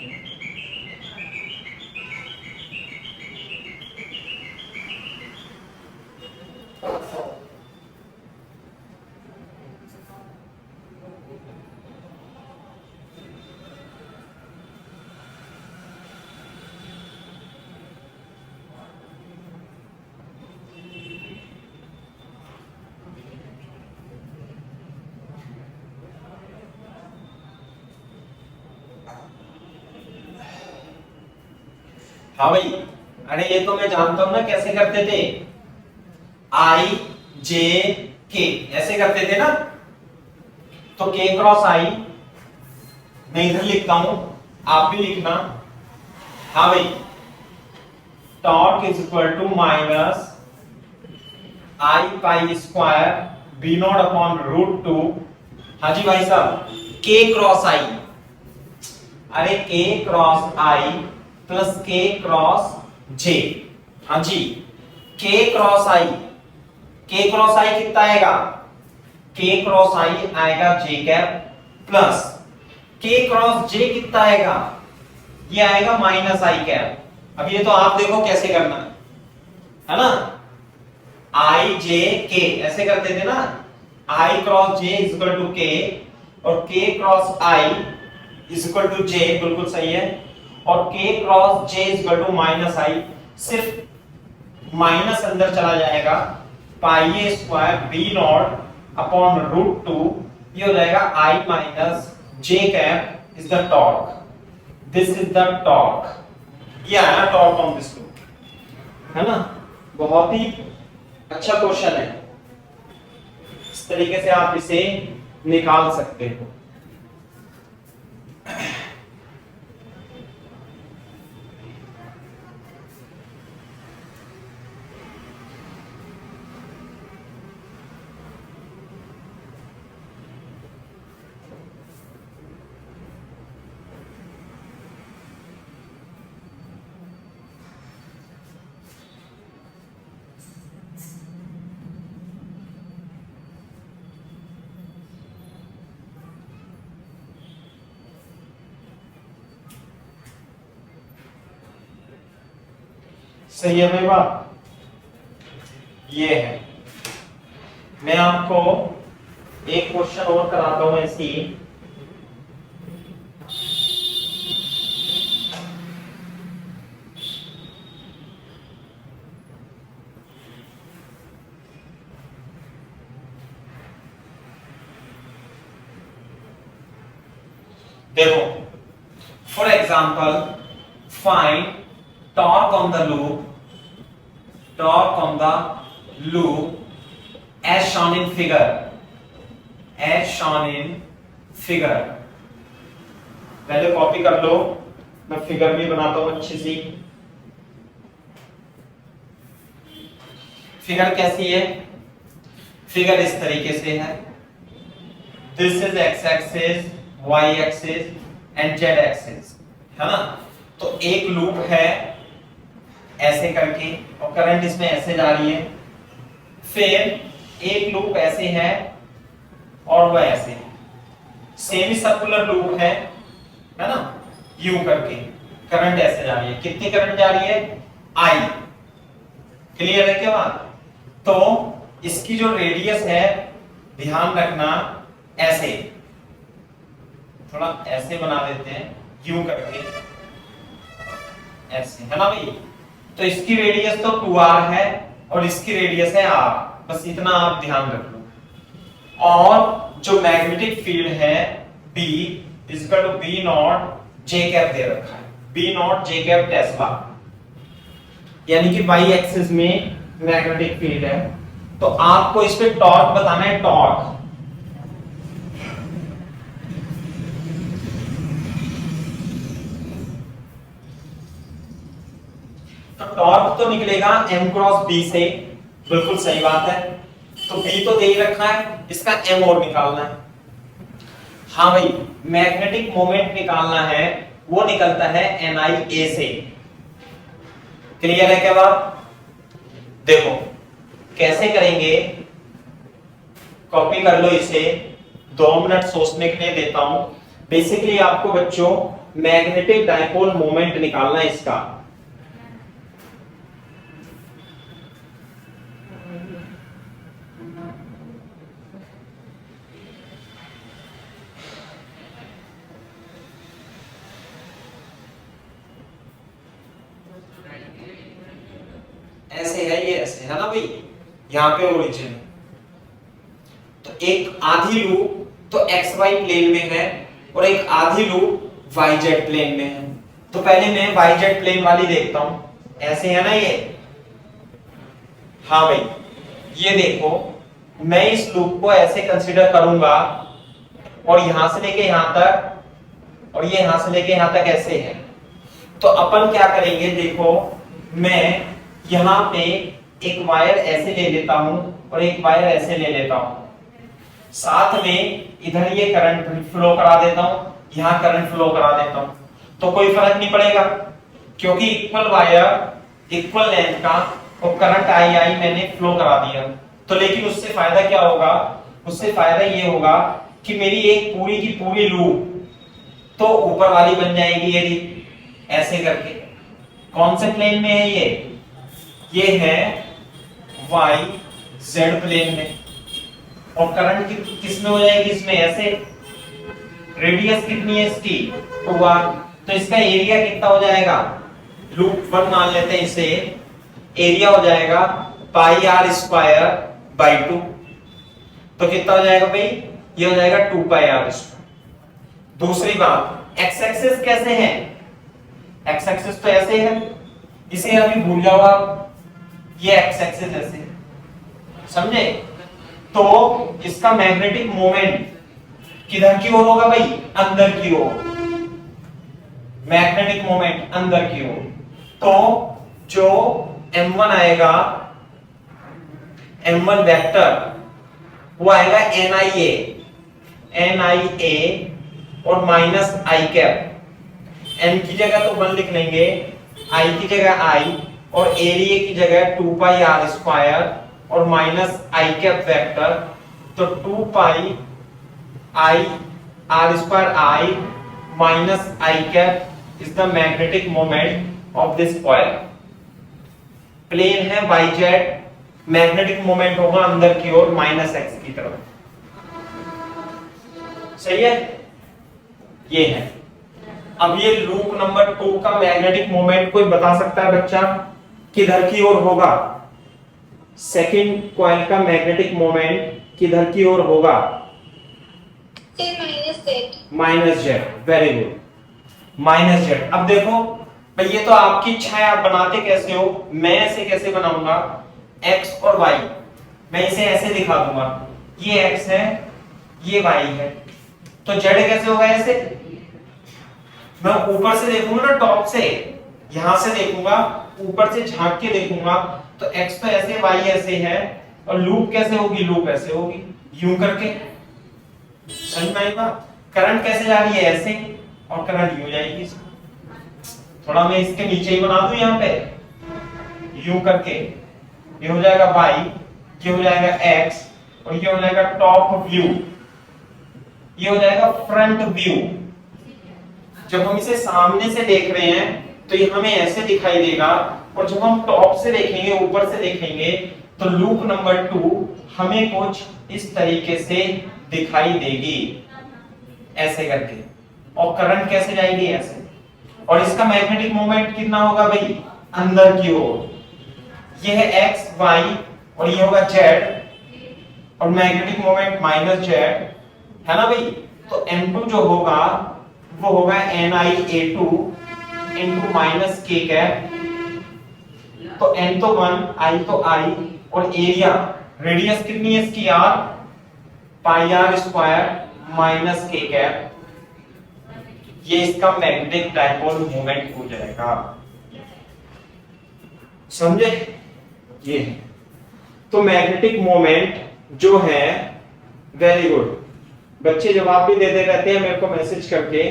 S1: हाँ भाई, अरे ये तो मैं जानता हूं ना कैसे करते थे, आई जे के ऐसे करते थे ना। तो के क्रॉस आई मैं इधर लिखता हूं, आप भी लिखना। हाँ भाई, torque is equal to minus I pi square B not upon root two. हाँ जी भाई साहब, के क्रॉस आई, अरे K cross I plus K cross J. हाँ जी, के क्रॉस आई कितना आएगा, के क्रॉस आई आएगा जे कैप प्लस के क्रॉस जे कितना आएगा, ये आएगा माइनस आई कैप। अब ये तो आप देखो कैसे करना है ना, आई जे के ऐसे करते थे ना, i cross j is equal to k और k cross i is equal to j, बिल्कुल सही है, और k cross j is equal to minus i, सिर्फ माइनस अंदर चला जाएगा, pi A square B not upon root two, ये हो जाएगा i minus j cap is the torque, this is the torque, ये आया टॉर्क ऑन दिस लूप, है ना। बहुत ही अच्छा क्वेश्चन है, इस तरीके से आप इसे निकाल सकते हो। सही है भाई बात, ये है। मैं आपको एक क्वेश्चन और कराता हूं ऐसी, देखो for example find torque on the loop as shown in figure, as shown in figure. पहले कॉपी कर लो, मैं फिगर भी बनाता हूं अच्छी सी। फिगर कैसी है? फिगर इस तरीके से है, this is X axis, Y axis and Z axis, है ना। तो एक लूप है ऐसे करके और करंट इसमें ऐसे जा रही है, फिर एक लूप ऐसे है और वह ऐसे, सेमी सर्कुलर लूप है ना, यू करके करंट ऐसे जा रही है। कितनी करंट जा रही है? आई। क्लियर है क्या बात? तो इसकी जो रेडियस है, ध्यान रखना, ऐसे थोड़ा ऐसे बना देते हैं, यू करके ऐसे, है ना भाई। तो इसकी रेडियस तो 2r है और इसकी रेडियस है r, बस इतना आप ध्यान रख लो। और जो मैग्नेटिक फील्ड है B equal to B not J cap दे रखा है, B not J cap tesla, यानी कि y एक्सिस में मैग्नेटिक फील्ड है। तो आपको इस पे टॉर्क बताना है, टॉर्क। तो टॉर्क तो निकलेगा m क्रॉस b से, बिल्कुल सही बात है। तो b तो दे ही रखा है, इसका m और निकालना है। हाँ भाई, मैग्नेटिक मोमेंट निकालना है, वो निकलता है NIA से। क्लियर है क्या बात? देखो कैसे करेंगे, कॉपी कर लो इसे, 2 मिनट सोचने के लिए देता हूं। बेसिकली आपको बच्चों मैग्नेटिक डायपोल मोमेंट निकालना है इसका। ऐसे है, ये ऐसे है ना भाई, यहां पे ओरिजिन। तो एक आधी लूप तो एक्स वाई प्लेन में है और एक आधी लूप वाई जेड प्लेन में है। तो पहले मैं वाई जेड प्लेन वाली देखता हूं, ऐसे है ना ये। हाँ भाई, ये देखो, मैं इस लूप को ऐसे कंसीडर करूंगा और यहां से लेके यहां तक और ये यहां से लेके यहां तक ऐसे है। तो अपन क्या करेंगे, देखो मैं यहां पे एक वायर ऐसे ले लेता हूं और एक वायर ऐसे ले लेता हूं, साथ में इधर ये करंट फ्लो करा देता हूं, यहां करंट फ्लो करा देता हूं। तो कोई फर्क नहीं पड़ेगा क्योंकि इक्वल वायर इक्वल लेंथ का और करंट आई मैंने फ्लो करा दिया। तो लेकिन उससे फायदा क्या होगा? उससे फायदा ये होगा कि मेरी एक पूरी की पूरी लूप तो ऊपर वाली बन जाएगी, यदि ऐसे करके। कौन से प्लेन में है ये है वाई जेड प्लेन में। और करंट किस में हो जाएगी? इसमें ऐसे। रेडियस कितनी है इसकी? 2r। तो इसका एरिया कितना हो जाएगा? लूप 1 मान लेते हैं इसे, एरिया हो जाएगा पाई r स्क्वायर बाई 2। तो कितना हो जाएगा भाई? ये हो जाएगा 2 पाई r स्क्वायर। दूसरी बात, एक्स एक्सिस कैसे है? एक्स एक्सिस तो ऐसे है, इसे अभी भूल जाओ आप, ये एक्स एक्सिस ऐसे, समझे? तो इसका मैग्नेटिक मोमेंट किधर की ओर होगा भाई? अंदर की ओर। मैग्नेटिक मोमेंट अंदर की ओर। तो जो m1 आएगा, m1 वेक्टर, वो आएगा NIA और माइनस आई कैप। n की जगह तो 1 लिख लेंगे, i की जगह i और एरिया की जगह 2 पाई r स्क्वायर और माइनस आई कैप वेक्टर। तो 2 pi i r square i minus I cap is the magnetic moment of this coil. Plane है y z, मैग्नेटिक मोमेंट होगा अंदर की ओर माइनस x की तरफ। सही है? ये है। अब ये लूप नंबर 2 का मैग्नेटिक मोमेंट कोई बता सकता है बच्चा किधर की ओर होगा? सेकंड कॉइल का मैग्नेटिक मोमेंट किधर की ओर होगा? Minus Z. Very good, minus Z. अब देखो भाई, ये तो आपकी इच्छा है, आप बनाते कैसे हो। मैं ऐसे कैसे बनाऊंगा? x और y, मैं इसे ऐसे दिखा दूंगा, ये x है ये y है, तो z कैसे होगा ऐसे, मैं ऊपर से देखूंगा ना, टॉप से, यहां से देखूंगा, ऊपर से झांक के देखूंगा, तो x तो ऐसे, y ऐसे है, और लूप कैसे होगी, लूप ऐसे होगी, यूं करके। समझ में आई बात? करंट कैसे जा रही है, ऐसे, और करंट यूं जाएगी। थोड़ा मैं इसके नीचे ही बना दूं यहाँ पे, यूं करके, ये हो जाएगा y, ये हो जाएगा x, और ये हो जाएगा टॉप व्यू, ये हो जाएगा फ्रंट व्यू। जब हम इसे सामने से देख रहे हैं तो ये हमें ऐसे दिखाई देगा, और जब हम टॉप से देखेंगे, ऊपर से देखेंगे, तो लूप नंबर 2 हमें कुछ इस तरीके से दिखाई देगी, ऐसे करके, और करंट कैसे जाएगी, ऐसे, और इसका मैग्नेटिक मोमेंट कितना होगा भाई, अंदर की ओर, ये है x y, और ये होगा z, और मैग्नेटिक मोमेंट माइनस z है ना भाई। तो m2 जो होगा वो होगा NiA2 into minus k cap, तो n तो 1, i तो i, और एरिया, रेडियस कितनी है इसकी r, पाई r square minus k cap, ये इसका मैग्नेटिक डायपोल मोमेंट हो जाएगा। समझे? ये तो मैग्नेटिक मोमेंट जो है, वेरी गुड, बच्चे जवाब भी देते रहते हैं मेरे को मैसेज करके,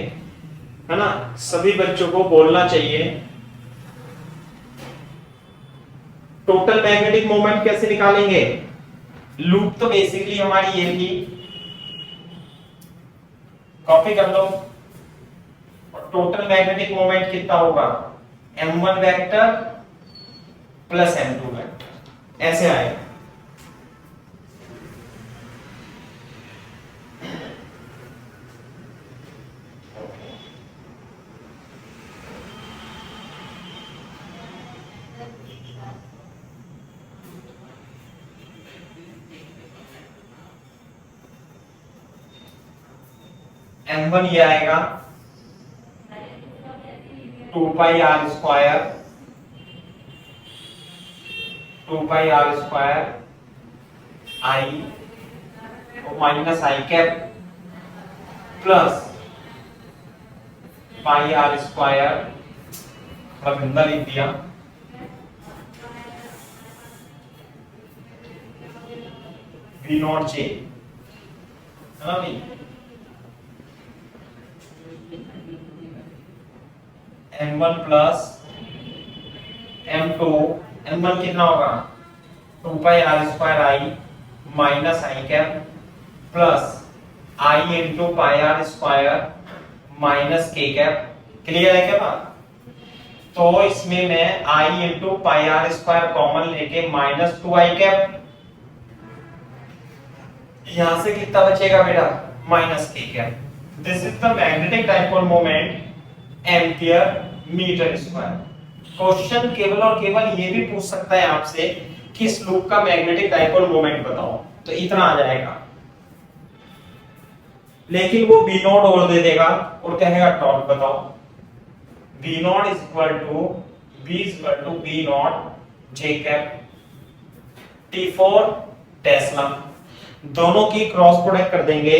S1: है ना, सभी बच्चों को बोलना चाहिए। टोटल मैग्नेटिक मोमेंट कैसे निकालेंगे, लूप तो बेसिकली हमारी ये थी, कॉपी कर लो। टोटल मैग्नेटिक मोमेंट कितना होगा, m1 vector plus m2 vector, ऐसे आएगा। m1 ये आएगा 2 pi r square, 2 pi r square i और minus i cap plus pi r square, थोड़ा गंदा लिख दिया, v नॉट j, है ना भाई, m1 प्लस m2, m1 कितना होगा 2 pi r square i minus i cap plus i into pi r square minus k cap. Clear है क्या बात? तो इसमें मैं i into pi r square common लेके माइनस 2i कैप, यहां से कितना बचेगा बेटा, minus k cap. This is the magnetic dipole moment ampere metre square. Question केवल और केवल ये भी पूछ सकता है आपसे कि इस लूप का मैग्नेटिक डाइपोल मोमेंट बताओ, तो इतना आ जाएगा, लेकिन वो b नॉट और दे देगा और कहेगा टॉर्क बताओ। b naught is equal to b not j cap T4 tesla, दोनों की क्रॉस प्रोडक्ट कर देंगे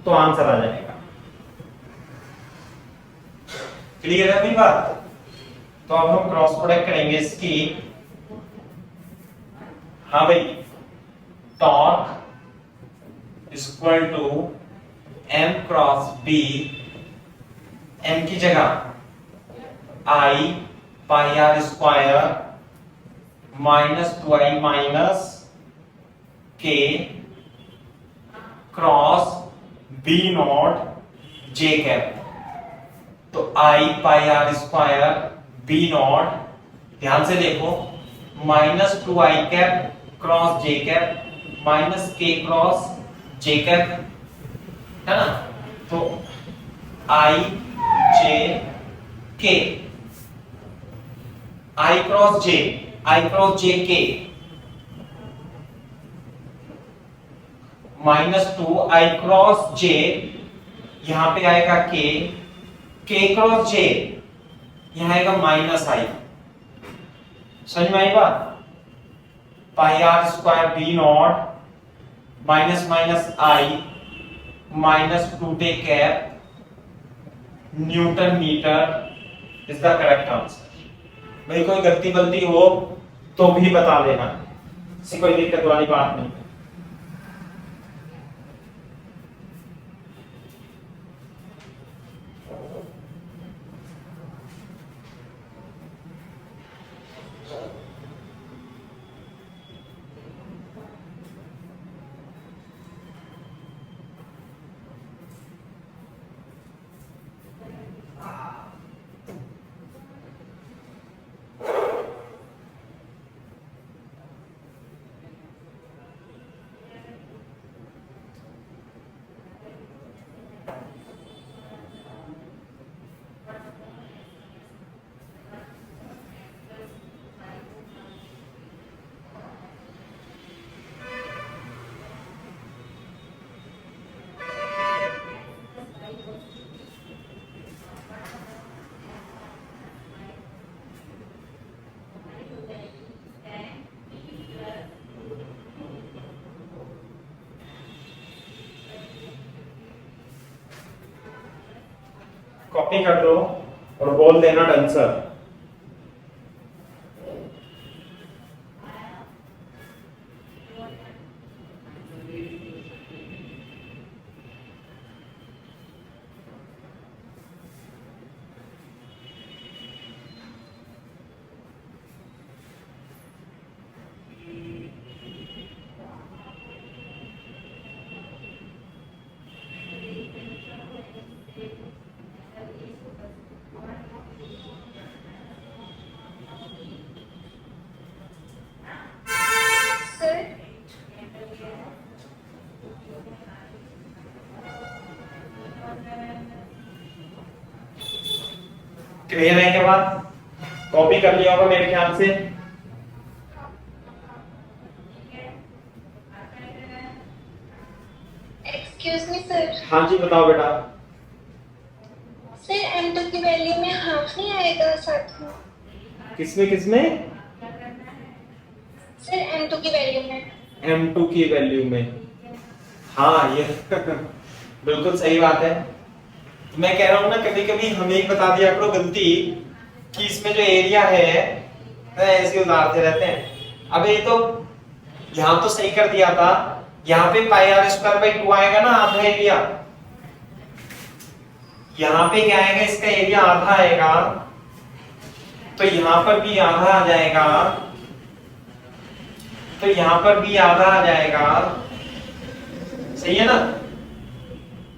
S1: तो आंसर आ जाएगा। क्लियर है भाई बात? तो अब हम क्रॉस प्रोडक्ट करेंगे इसकी। हाँ भाई, torque is equal to m cross b, m की जगह i pi r square minus 2i minus k cross b not j cap. तो i pi r square b naught, ध्यान से देखो, minus 2i cap cross j cap minus k cross j cap, है ना। तो i j k, i cross j k minus 2i cross j, यहां पे आएगा k क्रॉस j, यहां आएगा माइनस i। समझ में आई बात? Pi r square b naught minus minus i -2 take cap newton metre is the correct answer. भाई कोई गलती बलती हो तो भी बता देना, इससे कोई दिक्कत वाली बात नहीं। कॉपी कर लो और बोल देना आंसर। क्लियर है के बाद कॉपी कर लिया होगा मेरे ख्याल से।
S2: Excuse me sir.
S1: हाँ जी बताओ बेटा।
S2: सर m2 की वैल्यू में हाफ नहीं आएगा साथ में?
S1: किसमें किसमें?
S2: सर m2 की वैल्यू में।
S1: m2 की वैल्यू में, हाँ ये बिल्कुल सही बात है। मैं कह रहा हूं ना कभी कभी हमें ही बता दिया करो गलती कि इसमें जो एरिया है ऐसे उतारते रहते हैं। अब ये तो यहाँ तो सही कर दिया था, यहाँ पे पाई आर स्क्वायर बाई 2 आएगा ना आधा एरिया, यहाँ पे क्या आएगा इसका एरिया आधा आएगा, तो यहाँ पर भी आधा आ जाएगा, तो यहाँ पर भी आधा आ जाएगा, सही है ना,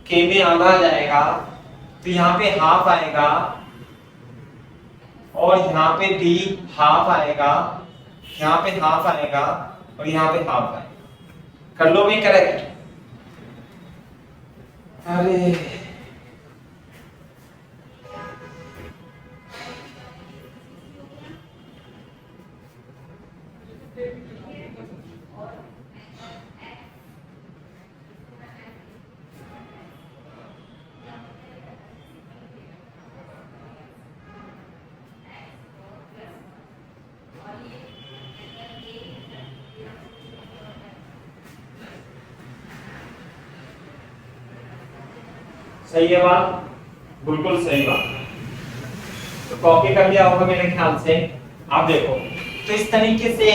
S1: के में आधा आ जाएगा, तो यहाँ पे हाफ आएगा और यहाँ पे भी हाफ आएगा, यहाँ पे हाफ आएगा और यहाँ पे हाफ आएगा। कर लो भी करेक्ट। अरे सही है बात, बिल्कुल सही बात। तो कॉपी कर लिया होगा मेरे ख्याल से। आप देखो तो इस तरीके से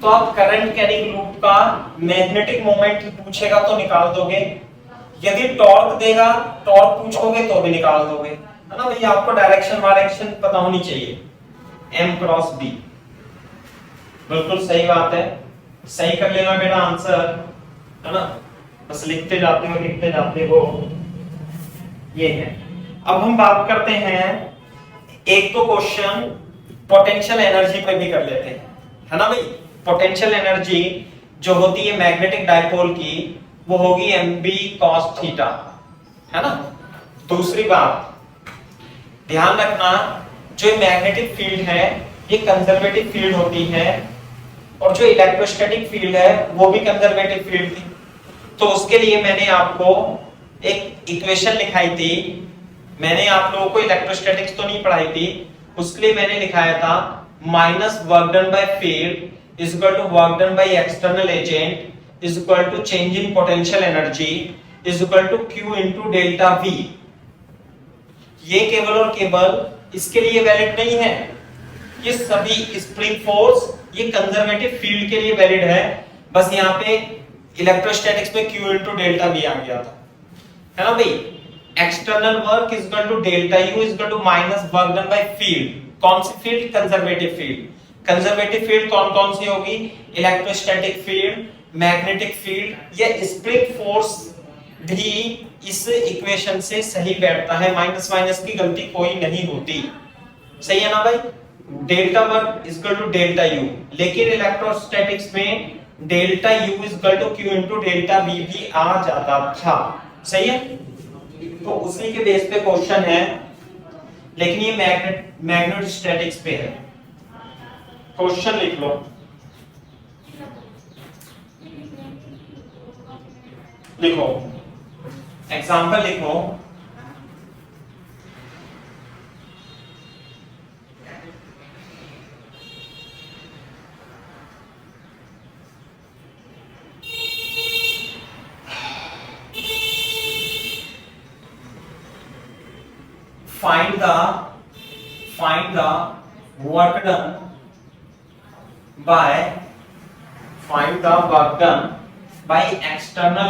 S1: तो आप करंट कैरिंग लूप का मैग्नेटिक मोमेंट पूछेगा तो निकाल दोगे, यदि टॉर्क देगा टॉर्क पूछोगे तो भी निकाल दोगे, है ना भैया। आपको डायरेक्शन वायरेक्शन पता होनी चाहिए, m क्रॉस b, बिल्कुल सही बात है। सही कर लेना बेटा आंसर, है ना, बस लिखते जाते हो। ये है। अब हम बात करते हैं एक तो क्वेश्चन पोटेंशियल एनर्जी पे भी कर लेते हैं, है ना भाई। पोटेंशियल एनर्जी जो होती है मैग्नेटिक डायपोल की वो होगी mb cos थीटा, है ना। दूसरी बात ध्यान रखना, जो मैग्नेटिक फील्ड है ये कंजर्वेटिव फील्ड होती है और जो इलेक्ट्रोस्टैटिक फील्ड है वो भी कंजर्वेटिव फील्ड थी। तो उसके लिए मैंने आपको एक इक्वेशन लिखाई थी, मैंने आप लोगों को इलेक्ट्रोस्टैटिक्स तो नहीं पढ़ाई थी, उसके लिए मैंने लिखाया था minus work done by field is equal to work done by external agent is equal to change in potential energy is equal to Q into delta V। ये केवल और केवल इसके लिए वैलिड नहीं है, ये सभी स्प्रिंग फोर्स ये कंजर्वेटिव फील्ड के लिए वैलिड है। बस यहाँ पे इलेक्ट्रोस्टैटिक्स में Q इंटू डेल्टा V आ गया था, है ना भाई। External work is equal to delta U is equal to minus work done by field. कौन सी field? Conservative field. Conservative field कौन कौन सी होगी? इलेक्ट्रोस्टैटिक फील्ड, मैग्नेटिक फील्ड या स्प्रिंग फोर्स भी इस इक्वेशन से सही बैठता है। माइनस माइनस की गलती कोई नहीं होती, सही है ना भाई। Delta work is equal to delta U, लेकिन इलेक्ट्रोस्टैटिक्स में delta U is equal to Q into delta V भी आ जाता था, सही है। तो उसी के बेस पे क्वेश्चन है, लेकिन ये मैग्नेटोस्टैटिक्स पे है। क्वेश्चन लिख लो, लिखो एग्जांपल लिखो। find the work done by external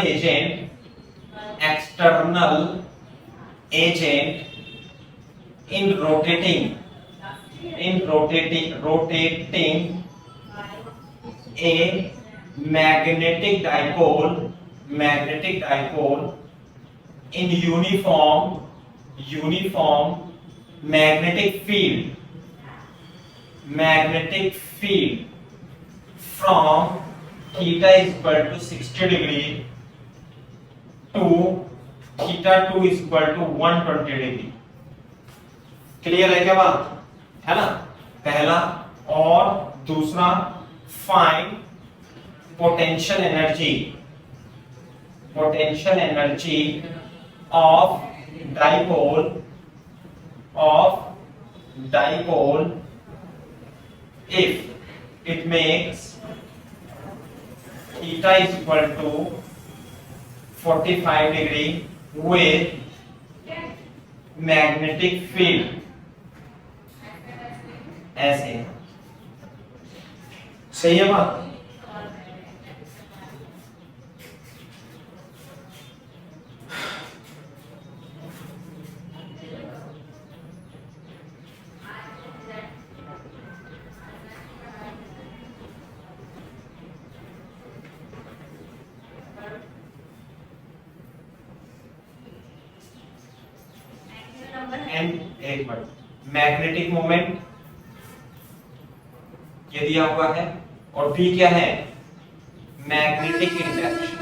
S1: agent in rotating a magnetic dipole in uniform magnetic field from theta is equal to 60 degree to theta 2 is equal to 120 degree। Clear है क्या बात, है ना। पहला और दूसरा, find potential energy of dipole if it makes theta is equal to 45 degree with magnetic field ऐसे, सही है बात। एक मिनट, मैग्नेटिक मोमेंट ये दिया हुआ है और B क्या है? Magnetic induction.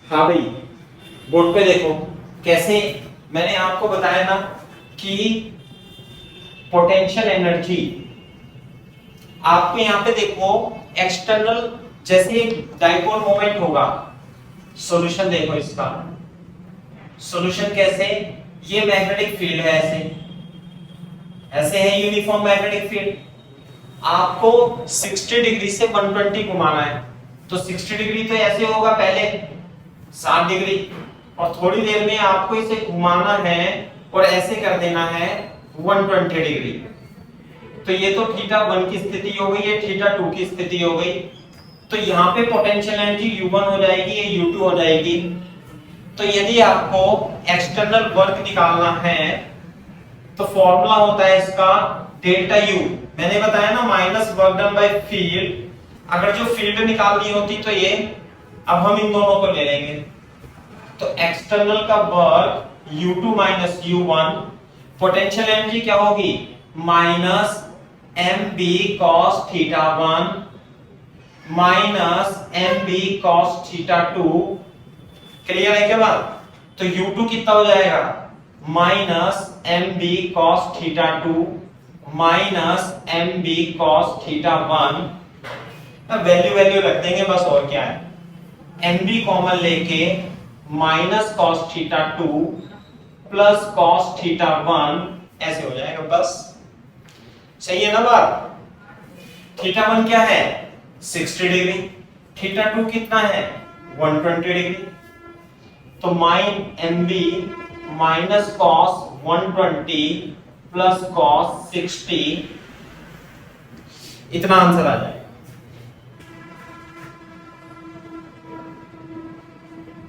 S1: हाँ भाई, बोर्ड पे देखो कैसे मैंने आपको बताया ना कि पोटेंशियल एनर्जी आपको यहाँ पे देखो एक्सटर्नल, जैसे डाइपोल मोमेंट होगा। सॉल्यूशन देखो इसका, सॉल्यूशन कैसे, ये मैग्नेटिक फील्ड है, ऐसे है यूनिफॉर्म मैग्नेटिक फील्ड। आपको 60 डिग्री से 120 घुमाना है, तो 60 डिग्री तो ऐसे होगा पहले 60 डिग्री, और थोड़ी देर में आपको इसे घुमाना है और ऐसे कर देना है 120 डिग्री। तो ये तो थीटा 1 की स्थिति हो गई, ये थीटा 2 की स्थिति हो गई। तो यहाँ पे पोटेंशियल एनर्जी U1 हो जाएगी, ये U2 हो जाएगी। तो यदि आपको एक्सटर्नल वर्क निकालना है तो फॉर्मूला होता है इसका डेल्टा U। मैंने बताया ना minus work done by field. अगर जो फील्ड निकालनी होती तो ये, अब हम इन दोनों को ले लेंगे। तो एक्सटर्नल का work U2 minus U1, potential energy क्या होगी minus mb cos theta 1 minus mb cos theta 2। Clear है क्या बात? तो U2 कितना हो जाएगा minus mb cos theta 2 minus mb cos theta 1। अब वैल्यू रख देंगे बस, और क्या है। mb कॉमन लेके minus cos theta 2 plus cos theta 1 ऐसे हो जाएगा बस। सही है ना बात? थीटा 1 क्या है 60 डिग्री, थीटा 2 कितना है 120 डिग्री। तो mine mb minus cos 120 plus cos 60, इतना आंसर आ जाएगा।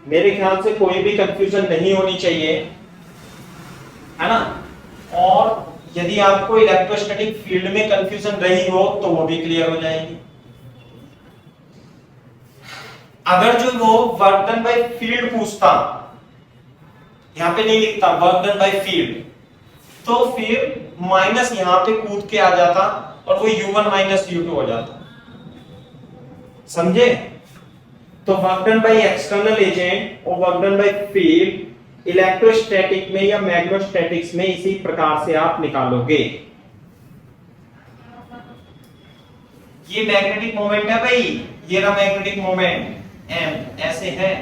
S1: मेरे ख्याल से कोई भी कंफ्यूजन नहीं होनी चाहिए, है ना। और यदि आपको इलेक्ट्रोस्टैटिक फील्ड में कंफ्यूजन रही हो तो वो भी क्लियर हो जाएगी। अगर जो वो वर्क डन बाय फील्ड पूछता, यहां पे नहीं लिखता वर्क डन बाय फील्ड, तो फिर माइनस यहां पे कूद के आ जाता और वो U1 माइनस U2 हो जाता। समझे? तो work done by external agent और work done by field electrostatic में या मैग्नेटोस्टैटिक्स में इसी प्रकार से आप निकालोगे। ये मैग्नेटिक मोमेंट है भाई, ये रहा मैग्नेटिक मोमेंट M, ऐसे है।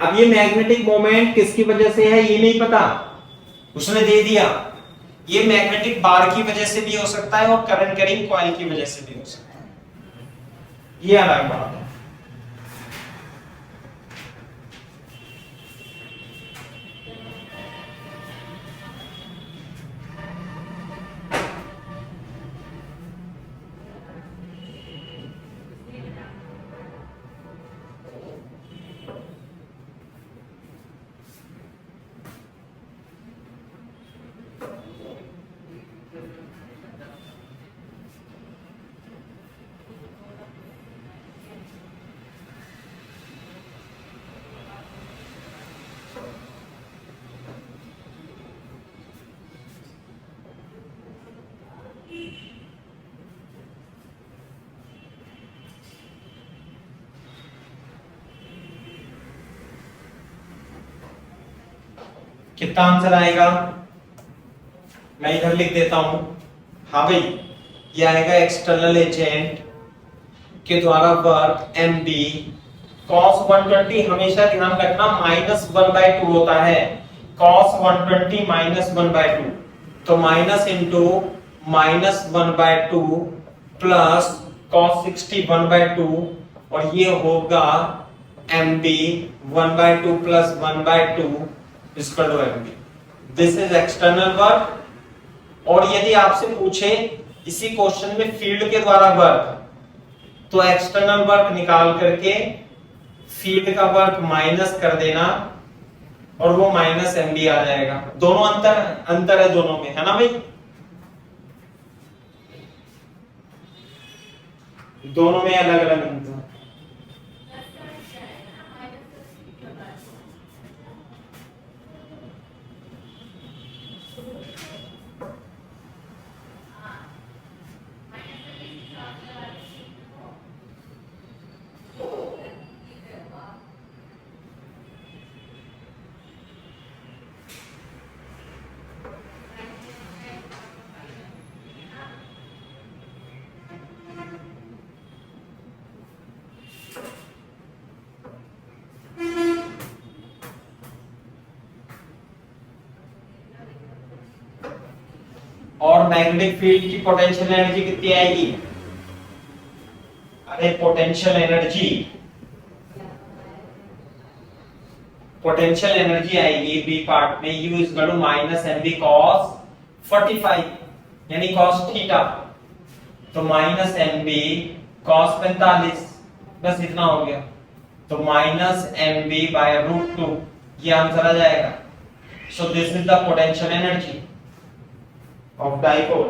S1: अब ये मैग्नेटिक मोमेंट किसकी वजह से है ये नहीं पता, उसने दे दिया। ये मैग्नेटिक बार की वजह से भी हो सकता है और करंट कैरिंग कॉइल की वजह से भी हो सकता है, ये अलग बात है। कितना आंसर आएगा मैं इधर लिख देता हूं। हाँ भाई, ये आएगा एक्सटर्नल एजेंट के द्वारा वर्क mb cos 120, हमेशा ध्यान रखना -1/2 होता है। cos 120 -1/2, तो माइनस इंटू -1/2 प्लस cos 60 1/2, और ये होगा mb 1/2 plus 1/2 equal to mb। This is external work. और यदि आपसे पूछे इसी क्वेश्चन में फील्ड के द्वारा वर्क, तो एक्सटर्नल वर्क निकाल करके फील्ड का वर्क माइनस कर देना और वो माइनस mb आ जाएगा। दोनों अंतर है दोनों में, है ना भाई? दोनों में अलग अलग अंतर। और मैग्नेटिक फील्ड की पोटेंशियल एनर्जी कितनी आएगी? अरे पोटेंशियल एनर्जी आएगी बी पार्ट में U is equal to minus mb cos 45। यानी cos थीटा, तो माइनस एम बी cos 45, बस इतना हो गया। तो minus M B by root 2, ये आंसर आ जाएगा। So this is the potential energy of dipole.